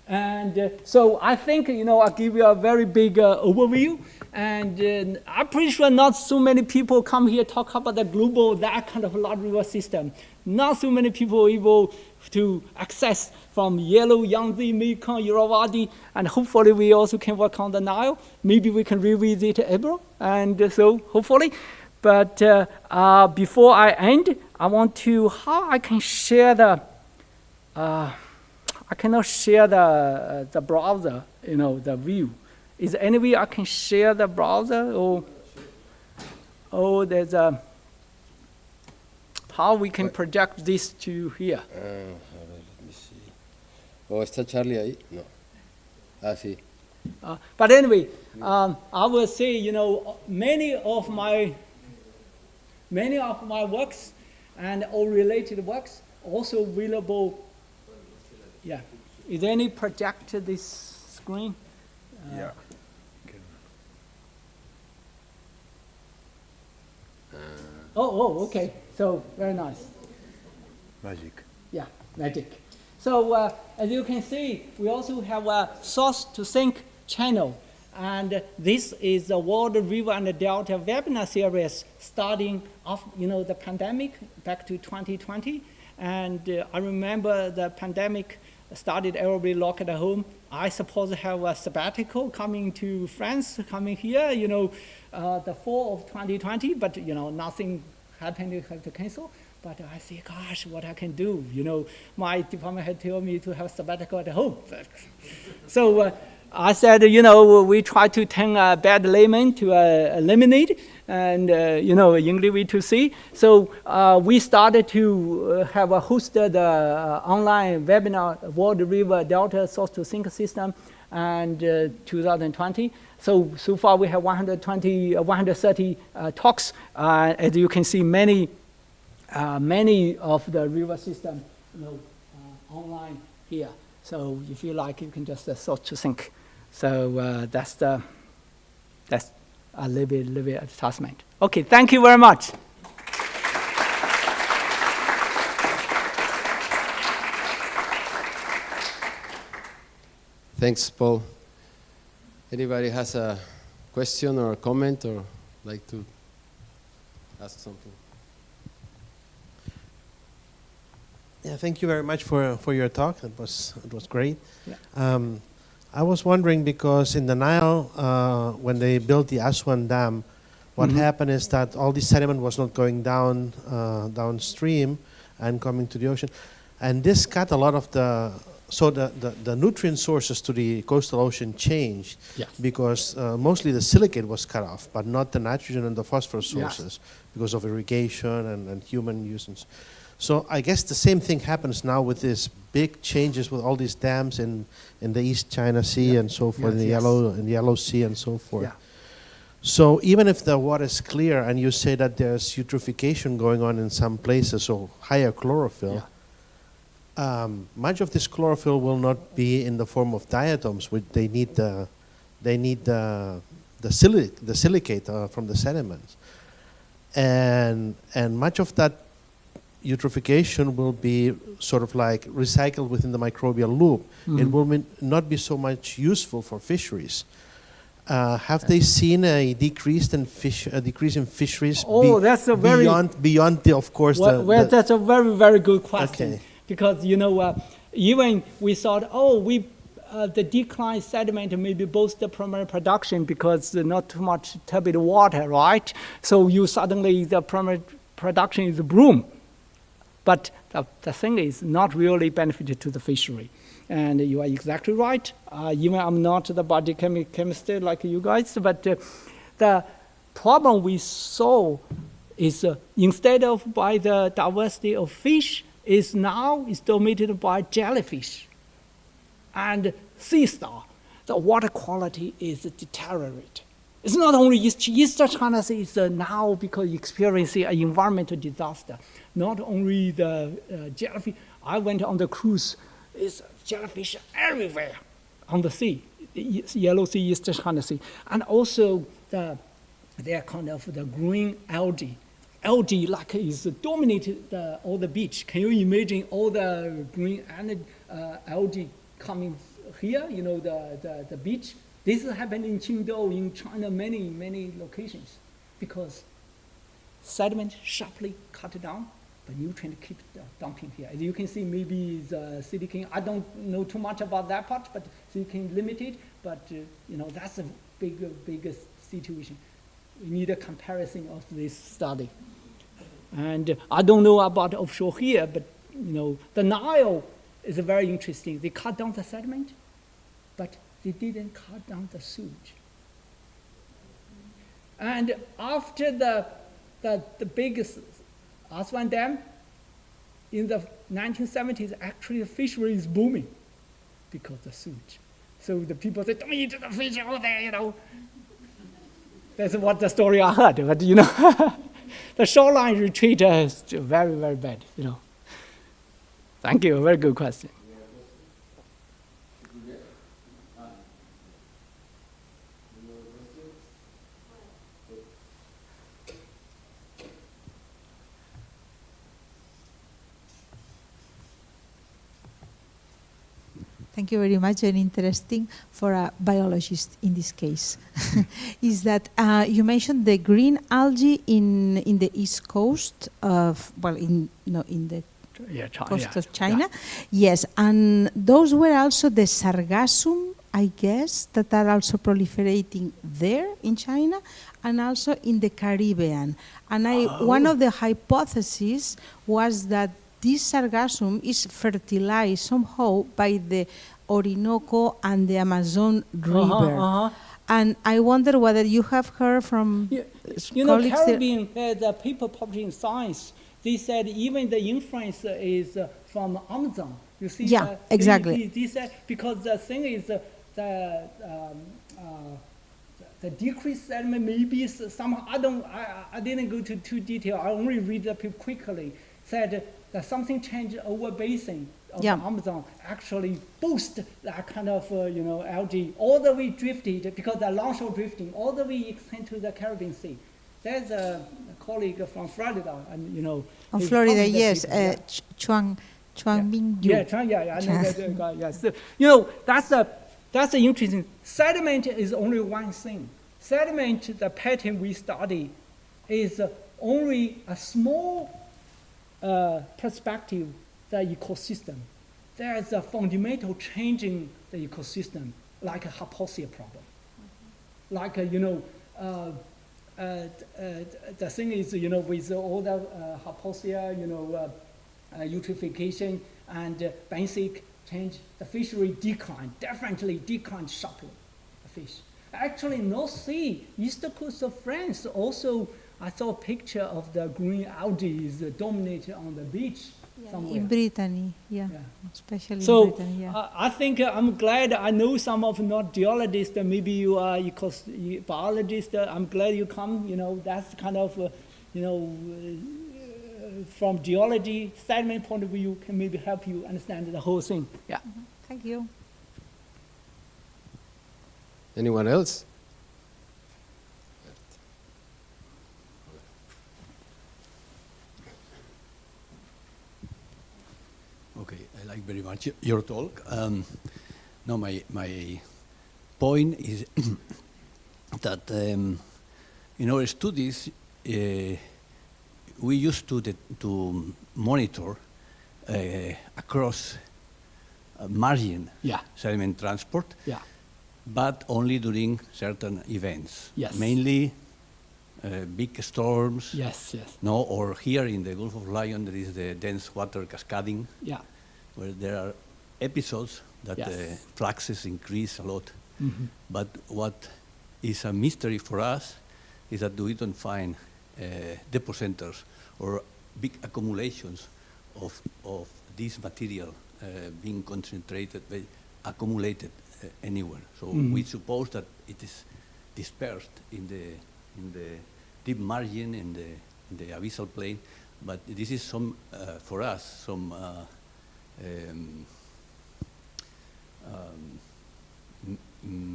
Speaker 2: And so I think, I'll give you a very big overview. And I'm pretty sure not so many people come here talk about the global, that kind of large river system. Not so many people able to access from Yellow, Yangtze, Mekong, Irrawaddy, and hopefully we also can work on the Nile. Maybe we can revisit Ebro, and so hopefully. But before I end, I want to, how I can share the, I cannot share the browser, the view. Is there any way I can share the browser, or there's a, how we can project this to here?
Speaker 1: Let me see. Oh, ¿está Charlie ahí? No. Ah, sí.
Speaker 2: But anyway, I will say, many of my works and all related works also available. Yeah. Is there any project this screen?
Speaker 3: Yeah.
Speaker 2: Okay. So very nice.
Speaker 3: Magic.
Speaker 2: Yeah, magic. So as you can see, we also have a source to sink channel. And this is the World River and Delta webinar series starting off, the pandemic back to 2020. And I remember the pandemic started, everybody locked at home. I suppose have a sabbatical coming to France, coming here, the fall of 2020, but nothing happened, you have to cancel. But I say, gosh, what I can do? My department had told me to have sabbatical at home. So I said, we try to turn a bad lemon to a lemonade, and English way to see. So we started to have a hosted online webinar, World River Delta Source to Sink System, and 2020. So far we have 130 talks. As you can see, many of the river system, online here. So if you like, you can just source to sink. So that's a little bit adjustment. Okay, thank you very much.
Speaker 1: Thanks, Paul. Anybody has a question or a comment or like to ask something?
Speaker 4: Yeah, thank you very much for your talk. It was great.
Speaker 2: Yeah.
Speaker 4: I was wondering because in the Nile, when they built the Aswan Dam, what happened is that all the sediment was not going downstream and coming to the ocean, and this cut a lot of the nutrient sources to the coastal ocean changed.
Speaker 2: Yes.
Speaker 4: Because mostly the silicate was cut off, but not the nitrogen and the phosphorus sources because of irrigation and human use. So I guess the same thing happens now with these big changes with all these dams in the East China Sea and so forth, in the Yellow Sea and so forth.
Speaker 2: Yeah.
Speaker 4: So even if the water is clear and you say that there's eutrophication going on in some places, so higher chlorophyll, much of this chlorophyll will not be in the form of diatoms, which they need the silicate from the sediments, and much of that eutrophication will be sort of like recycled within the microbial loop. It will not be so much useful for fisheries. Have they seen a decrease in fisheries?
Speaker 2: That's a very
Speaker 4: beyond the, of course.
Speaker 2: That's a very, very good question.
Speaker 4: Okay.
Speaker 2: Because even we thought, the declined sediment maybe boost the primary production because not too much turbid water, right? So you suddenly, the primary production is boom. But the thing is not really benefited to the fishery. And you are exactly right. Even I'm not the body chemist like you guys, but the problem we saw is instead of by the diversity of fish, is now is dominated by jellyfish and sea star. The water quality is deteriorated. It's not only East China Sea is now because experiencing an environmental disaster. Not only the jellyfish. I went on the cruise. It's jellyfish everywhere on the sea, Yellow Sea, East China Sea, and also they're kind of the green algae. Algae like is dominated all the beach. Can you imagine all the green algae coming here? You know the beach. This happened in Qingdao, in China, many locations, because sediment sharply cut down, the nutrient keep dumping here. As you can see, maybe the silicon. I don't know too much about that part, but silicon limited. But you know that's a big situation. We need a comparison of this study. And I don't know about offshore here, but you know the Nile is very interesting. They cut down the sediment, but they didn't cut down the sewage. And after the biggest Aswan Dam, in the 1970s, actually the fishery is booming because of the sewage. So the people say, don't eat the fish over there, you know. That's what the story I heard, but you know, the shoreline retreat is very, very bad, you know. Thank you, very good question.
Speaker 5: Thank you very much. Very interesting for a biologist in this case. Is that you mentioned the green algae in the east coast of in the coast of China. Yeah. Yes, and those were also the sargassum, I guess, that are also proliferating there in China and also in the Caribbean. And one of the hypotheses was that this sargassum is fertilized somehow by the Orinoco and the Amazon River. And I wonder whether you have heard from
Speaker 2: you know, Caribbean had a paper published in Science. They said even the influence is from Amazon. You see?
Speaker 5: Yeah, exactly.
Speaker 2: They said because the thing is the decreased sediment maybe somehow I didn't go to too detail. I only read the paper quickly. Said that something changed over basin of the Amazon actually boost that kind of algae all the way drifted because the longshore drifting all the way extend to the Caribbean Sea. There's a colleague from Florida, and you know.
Speaker 5: On Florida, yes, Chuang Ming Yu.
Speaker 2: Yeah, I know that guy. Yeah, so, you know that's the interesting. Sediment is only one thing. Sediment, the pattern we study, is only a small perspective, the ecosystem. There is a fundamental change in the ecosystem, like a hypoxia problem. Like the thing is, with all the hypoxia, eutrophication and basic change, the fishery definitely declined sharply, the fish. Actually, North Sea, east coast of France, also, I saw a picture of the green algae is dominated on the beach somewhere.
Speaker 5: In Brittany, especially
Speaker 2: so,
Speaker 5: in Brittany,
Speaker 2: I think I'm glad I know some of not geologists, maybe you are biologists, I'm glad you come, that's kind of, from geology, sediment point of view, can maybe help you understand the whole thing. Yeah.
Speaker 5: Mm-hmm. Thank you.
Speaker 1: Anyone else?
Speaker 6: Okay, I like very much your talk. No, my point is that in our studies we used to monitor across margin
Speaker 2: Yeah.
Speaker 6: sediment transport,
Speaker 2: Yeah.
Speaker 6: but only during certain events.
Speaker 2: Yes.
Speaker 6: Mainly big storms.
Speaker 2: Yes. Yes.
Speaker 6: No, or here in the Gulf of Lion, there is the dense water cascading,
Speaker 2: Yeah.
Speaker 6: where there are episodes that
Speaker 2: Yes.
Speaker 6: the fluxes increase a lot.
Speaker 2: Mm-hmm.
Speaker 6: But what is a mystery for us is that we don't find depositors or big accumulations of this material being concentrated, accumulated anywhere. So we suppose that it is dispersed in the deep margin, in the abyssal plain. But this is for us,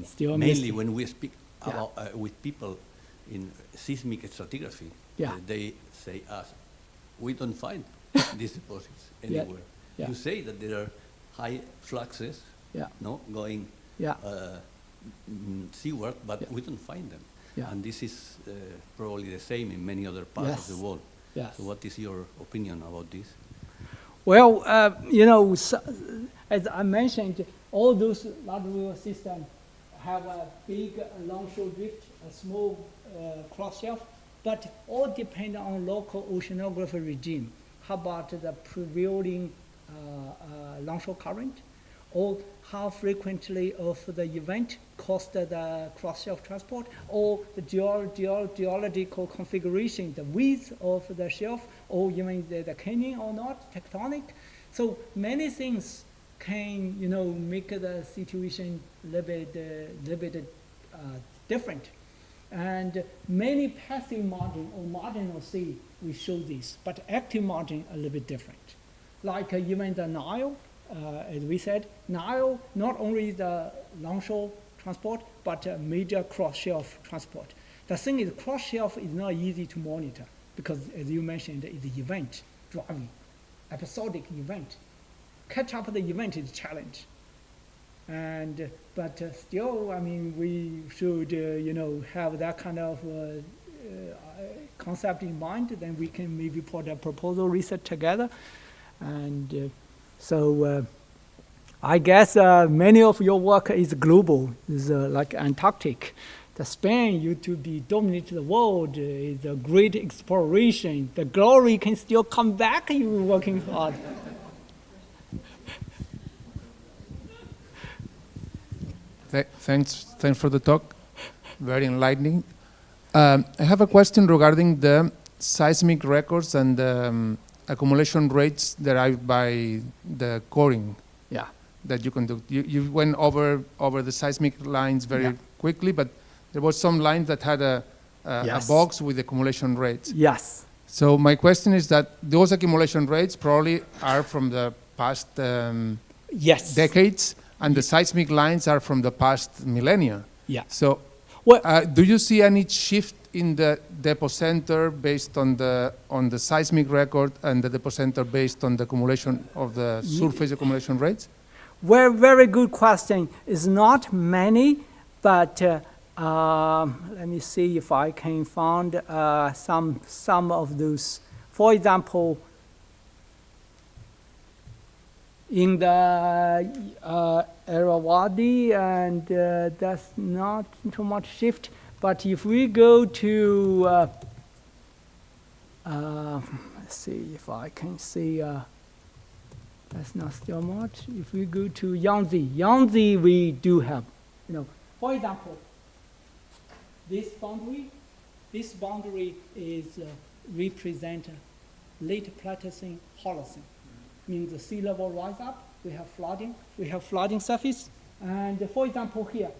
Speaker 2: Still
Speaker 6: mainly
Speaker 2: mystery.
Speaker 6: when we speak
Speaker 2: Yeah.
Speaker 6: about, with people in seismic stratigraphy,
Speaker 2: Yeah.
Speaker 6: they say us, we don't find these deposits
Speaker 2: Yeah.
Speaker 6: anywhere.
Speaker 2: Yeah.
Speaker 6: You say that there are high fluxes,
Speaker 2: Yeah.
Speaker 6: no, going
Speaker 2: Yeah.
Speaker 6: seaward, but
Speaker 2: Yeah.
Speaker 6: we don't find them.
Speaker 2: Yeah.
Speaker 6: And this is probably the same in many other parts
Speaker 2: Yes.
Speaker 6: of the world.
Speaker 2: Yes.
Speaker 6: So what is your opinion about this?
Speaker 2: Well, as I mentioned, all those large river systems have a big longshore drift, a small cross shelf, but all depend on local oceanography regime. How about the prevailing longshore current, or how frequently of the event caused the cross shelf transport, or the geological configuration, the width of the shelf, or even the canyon or not, tectonic. So many things can make the situation a little bit different. And many passive margin or marginal sea, we show this, but active margin a little bit different. Like even the Nile, as we said, Nile, not only the longshore transport, but major cross-shelf transport. The thing is, cross-shelf is not easy to monitor because, as you mentioned, it's an event driving, episodic event. Catch up the event is a challenge. But still, I mean, we should, have that kind of concept in mind. Then we can maybe put a proposal research together. And so I guess many of your work is global, is like Antarctic. The Spain used to be dominate the world, is a great exploration. The glory can still come back if you're working hard.
Speaker 7: Thanks for the talk. Very enlightening. I have a question regarding the seismic records and the accumulation rates derived by the coring.
Speaker 2: Yeah.
Speaker 7: That you conduct. You went over the seismic lines very
Speaker 2: Yeah.
Speaker 7: quickly, but there was some lines that had a
Speaker 2: Yes.
Speaker 7: box with accumulation rates.
Speaker 2: Yes.
Speaker 7: So my question is that those accumulation rates probably are from the past
Speaker 2: Yes.
Speaker 7: decades, and the seismic lines are from the past millennia.
Speaker 2: Yeah.
Speaker 7: So
Speaker 2: Well,
Speaker 7: do you see any shift in the depot center based on the seismic record and the depot center based on the accumulation of the surface accumulation rates?
Speaker 2: very good question. It's not many, but let me see if I can find some of those. For example, in the Irrawaddy, and that's not too much shift. But if we go to, let's see if I can see, that's not still much. If we go to Yangtze, we do have, for example, this boundary is represent late Pleistocene Holocene. Means the sea level rise up, we have flooding surface. And for example here,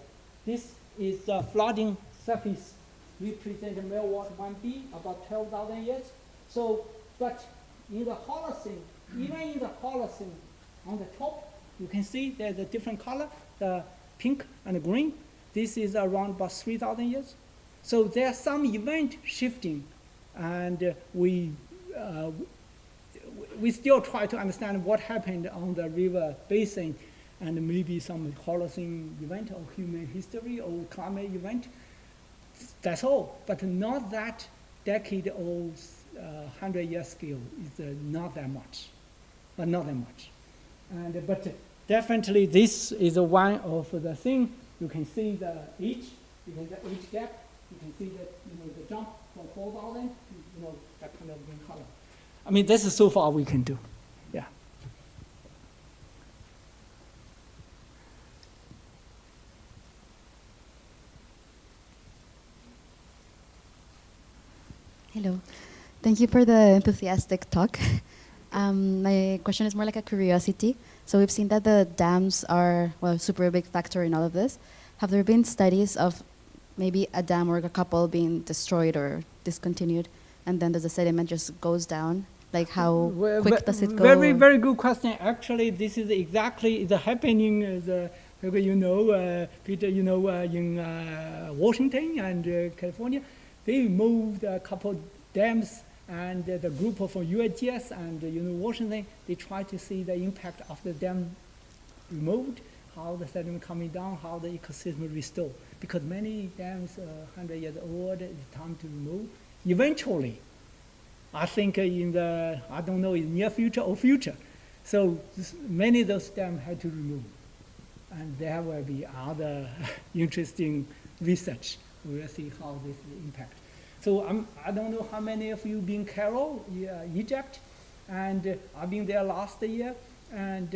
Speaker 2: this is the flooding surface represent meltwater 1B, about 12,000 years. So, but in the Holocene, even in the Holocene, on the top, you can see there's a different color, the pink and the green. This is around about 3,000 years. So there's some event shifting, and we still try to understand what happened on the river basin, and maybe some Holocene event or human history or climate event. That's all, but not that decade or 100-year scale. It's not that much, not that much. But definitely this is one of the thing. You can see the age, you can get age gap. You can see that the jump from 4,000, that kind of green color. I mean, this is so far we can do. Yeah.
Speaker 8: Hello. Thank you for the enthusiastic talk. My question is more like a curiosity. So we've seen that the dams are, well, a super big factor in all of this. Have there been studies of maybe a dam or a couple being destroyed or discontinued, and then the sediment just goes down? Like how quick does it go?
Speaker 2: Very, very good question. Actually, this is exactly the happening, Peter, in Washington and California. They moved a couple dams, and the group from USGS and Washington, they try to see the impact of the dam removed, how the sediment coming down, how the ecosystem restored. Because many dams are 100 years old, it's time to remove. Eventually, I think in the, in near future or future. So many of those dams had to remove. And there will be other interesting research. We will see how this will impact. So I don't know how many of you been Cairo, Egypt, and I've been there last year, and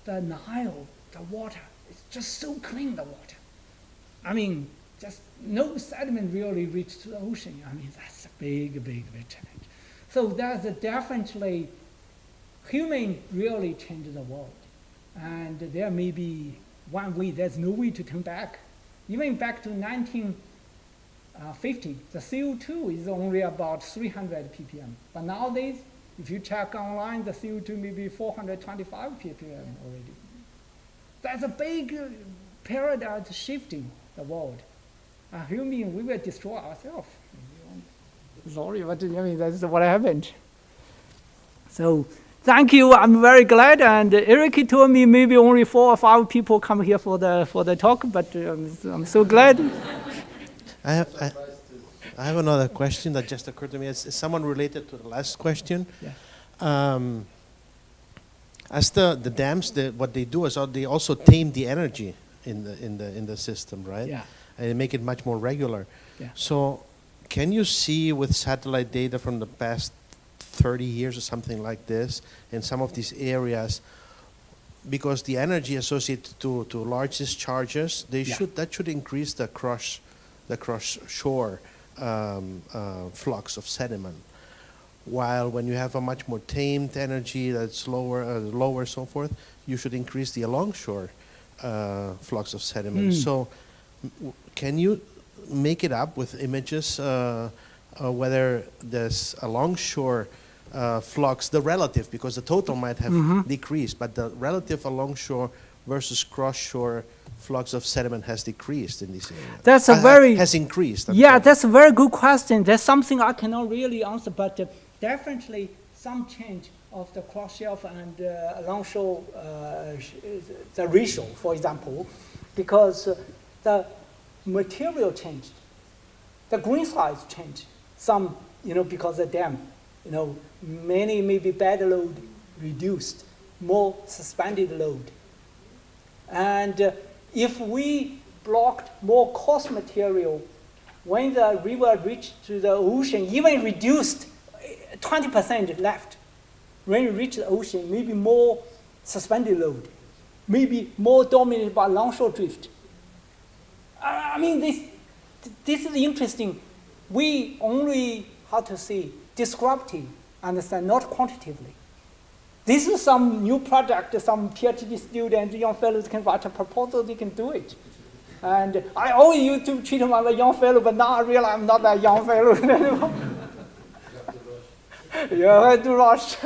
Speaker 2: the Nile, the water, it's just so clean, the water. I mean, just no sediment really reached to the ocean. I mean, that's a big, big, big challenge. So there's definitely, human really changed the world. And there may be one way, there's no way to turn back. Even back to 1950, the CO2 is only about 300 ppm. But nowadays, if you check online, the CO2 may be 425 ppm already. That's a big paradigm shifting the world. Human, we will destroy ourselves. Sorry, but I mean, that's what happened. So, thank you. I'm very glad. And Eric told me maybe only 4 or 5 people come here for the talk, but I'm so glad.
Speaker 4: I have another question that just occurred to me. Is someone related to the last question?
Speaker 2: Yeah.
Speaker 4: As the dams, what they do is they also tame the energy in the system, right?
Speaker 2: Yeah.
Speaker 4: And they make it much more regular.
Speaker 2: Yeah.
Speaker 4: So, can you see with satellite data from the past 30 years or something like this in some of these areas, because the energy associated to large discharges, that should increase the cross shore flux of sediment. While when you have a much more tamed energy that's lower, so forth, you should increase the alongshore flux of sediment. So, can you make it up with images whether there's alongshore flux, the relative, because the total might have decreased, but the relative alongshore versus cross-shore flux of sediment has decreased in this area.
Speaker 2: That's
Speaker 4: has increased.
Speaker 2: That's a very good question. That's something I cannot really answer, but definitely some change of the cross-shelf and alongshore, the ratio, for example, because the material changed, the grain size changed. Some, because of the dam, many maybe bed load reduced, more suspended load. And if we blocked more coarse material, when the river reached to the ocean, even reduced 20% left. When it reached the ocean, maybe more suspended load, maybe more dominated by longshore drift. I mean, this is interesting. We only, descriptive, understand, not quantitatively. This is some new project, some PhD students, young fellows can write a proposal, they can do it. And I always used to treat them as a young fellow, but now I realize I'm not that young fellow anymore. Yeah, I do rush.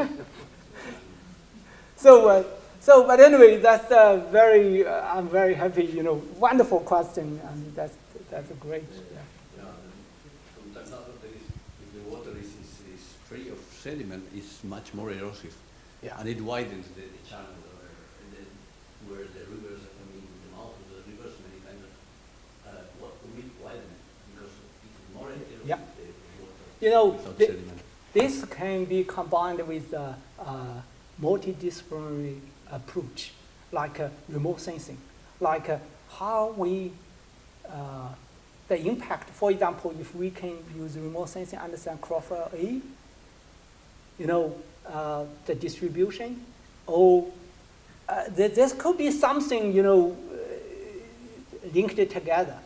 Speaker 2: But anyway, that's I'm very happy, wonderful question, and that's a great.
Speaker 6: Yeah, sometimes if the water is free of sediment, it's much more erosive.
Speaker 2: Yeah.
Speaker 6: And it widens the channel where the rivers, the mouth of the rivers many times will widen because it's more erosive,
Speaker 2: Yeah.
Speaker 6: the water without sediment.
Speaker 2: This can be combined with a multidisciplinary approach. like remote sensing, like how we, the impact, for example, if we can use remote sensing, understand chlorophyll A, the distribution, or there could be something, linked together,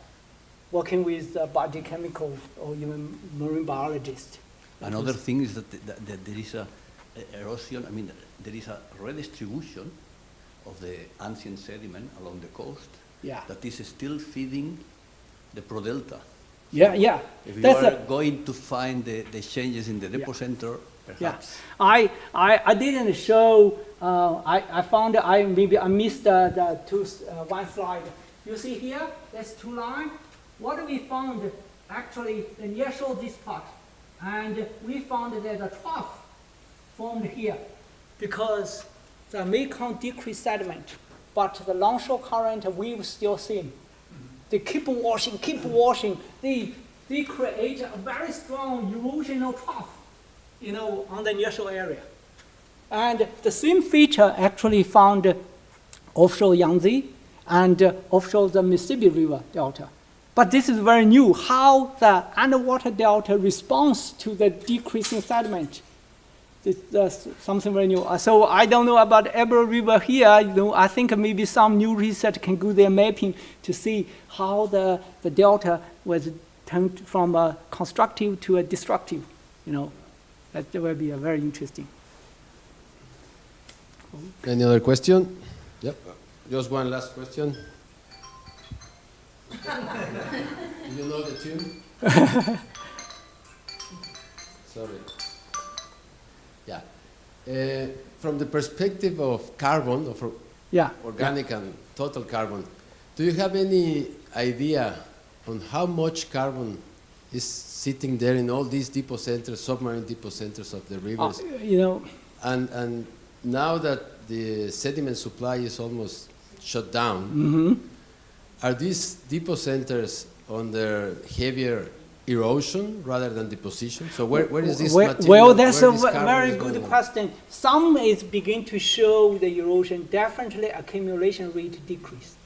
Speaker 2: working with biochemical or even marine biologists.
Speaker 6: Another thing is that there is a erosion, there is a redistribution of the ancient sediment along the coast that is still feeding the prodelta.
Speaker 2: Yeah.
Speaker 6: If you are going to find the changes in the deposenter, perhaps.
Speaker 2: Yeah, I didn't show. I found maybe I missed the one slide. You see here, there's two lines. What we found actually, the near shore this part, and we found that a trough formed here because the Mekong decreased sediment, but the longshore current we've still seen. They keep washing. They create a very strong erosional trough, on the nearshore area. And the same feature actually found offshore Yangtze and offshore the Mississippi River Delta. But this is very new, how the underwater delta responds to the decreasing sediment. That's something very new. So I don't know about Ebro River here. I think maybe some new research can do their mapping to see how the delta was turned from a constructive to a destructive. That will be a very interesting.
Speaker 1: Any other question? Yep. Just one last question. Do you know the tune? Sorry. Yeah. From the perspective of carbon, of organic and total carbon, do you have any idea on how much carbon is sitting there in all these depot centers, submarine depot centers of the rivers? And now that the sediment supply is almost shut down, are these depot centers under heavier erosion rather than deposition? So where is this material?
Speaker 2: Well, that's a very good question. Some is beginning to show the erosion, definitely accumulation rate decrease.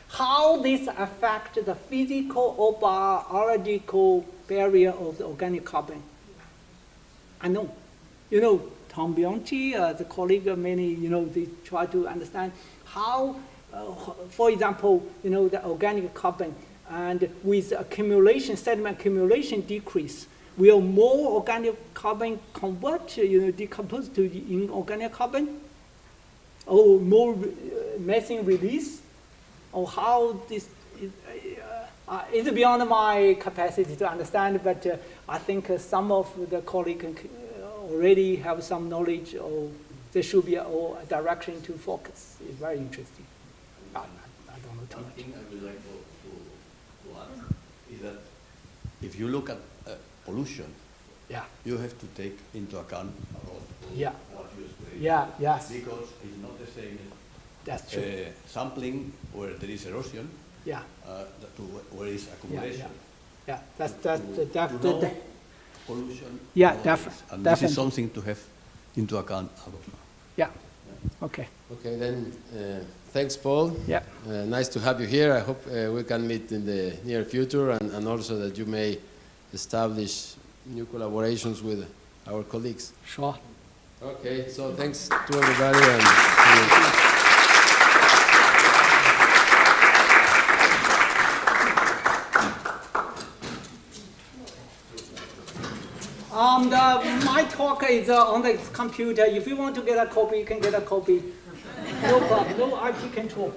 Speaker 2: How this affect the physical or biological barrier of the organic carbon? I know. Tom Bianchi, the colleague, many, they try to understand how, for example, the organic carbon and with accumulation, sediment accumulation decrease, will more organic carbon convert, decompose to inorganic carbon? Or more methane release? Or how this is beyond my capacity to understand, but I think some of the colleagues already have some knowledge, or there should be a direction to focus. It's very interesting. I don't know too much.
Speaker 6: One thing I would like to add is that if you look at pollution, you have to take into account a lot of what you explained.
Speaker 2: Yes.
Speaker 6: Because it's not the same
Speaker 2: That's true.
Speaker 6: sampling where there is erosion to where is accumulation.
Speaker 2: Yeah, that's the
Speaker 6: pollution.
Speaker 2: Yeah,
Speaker 6: and
Speaker 2: definitely.
Speaker 6: this is something to have into account.
Speaker 2: Yeah. Okay.
Speaker 1: Okay, then thanks, Paul.
Speaker 2: Yeah.
Speaker 1: Nice to have you here. I hope we can meet in the near future, and also that you may establish new collaborations with our colleagues.
Speaker 2: Sure.
Speaker 1: Okay, so thanks to everybody. And see you.
Speaker 2: My talk is on the computer. If you want to get a copy, you can get a copy. No problem. No IP control.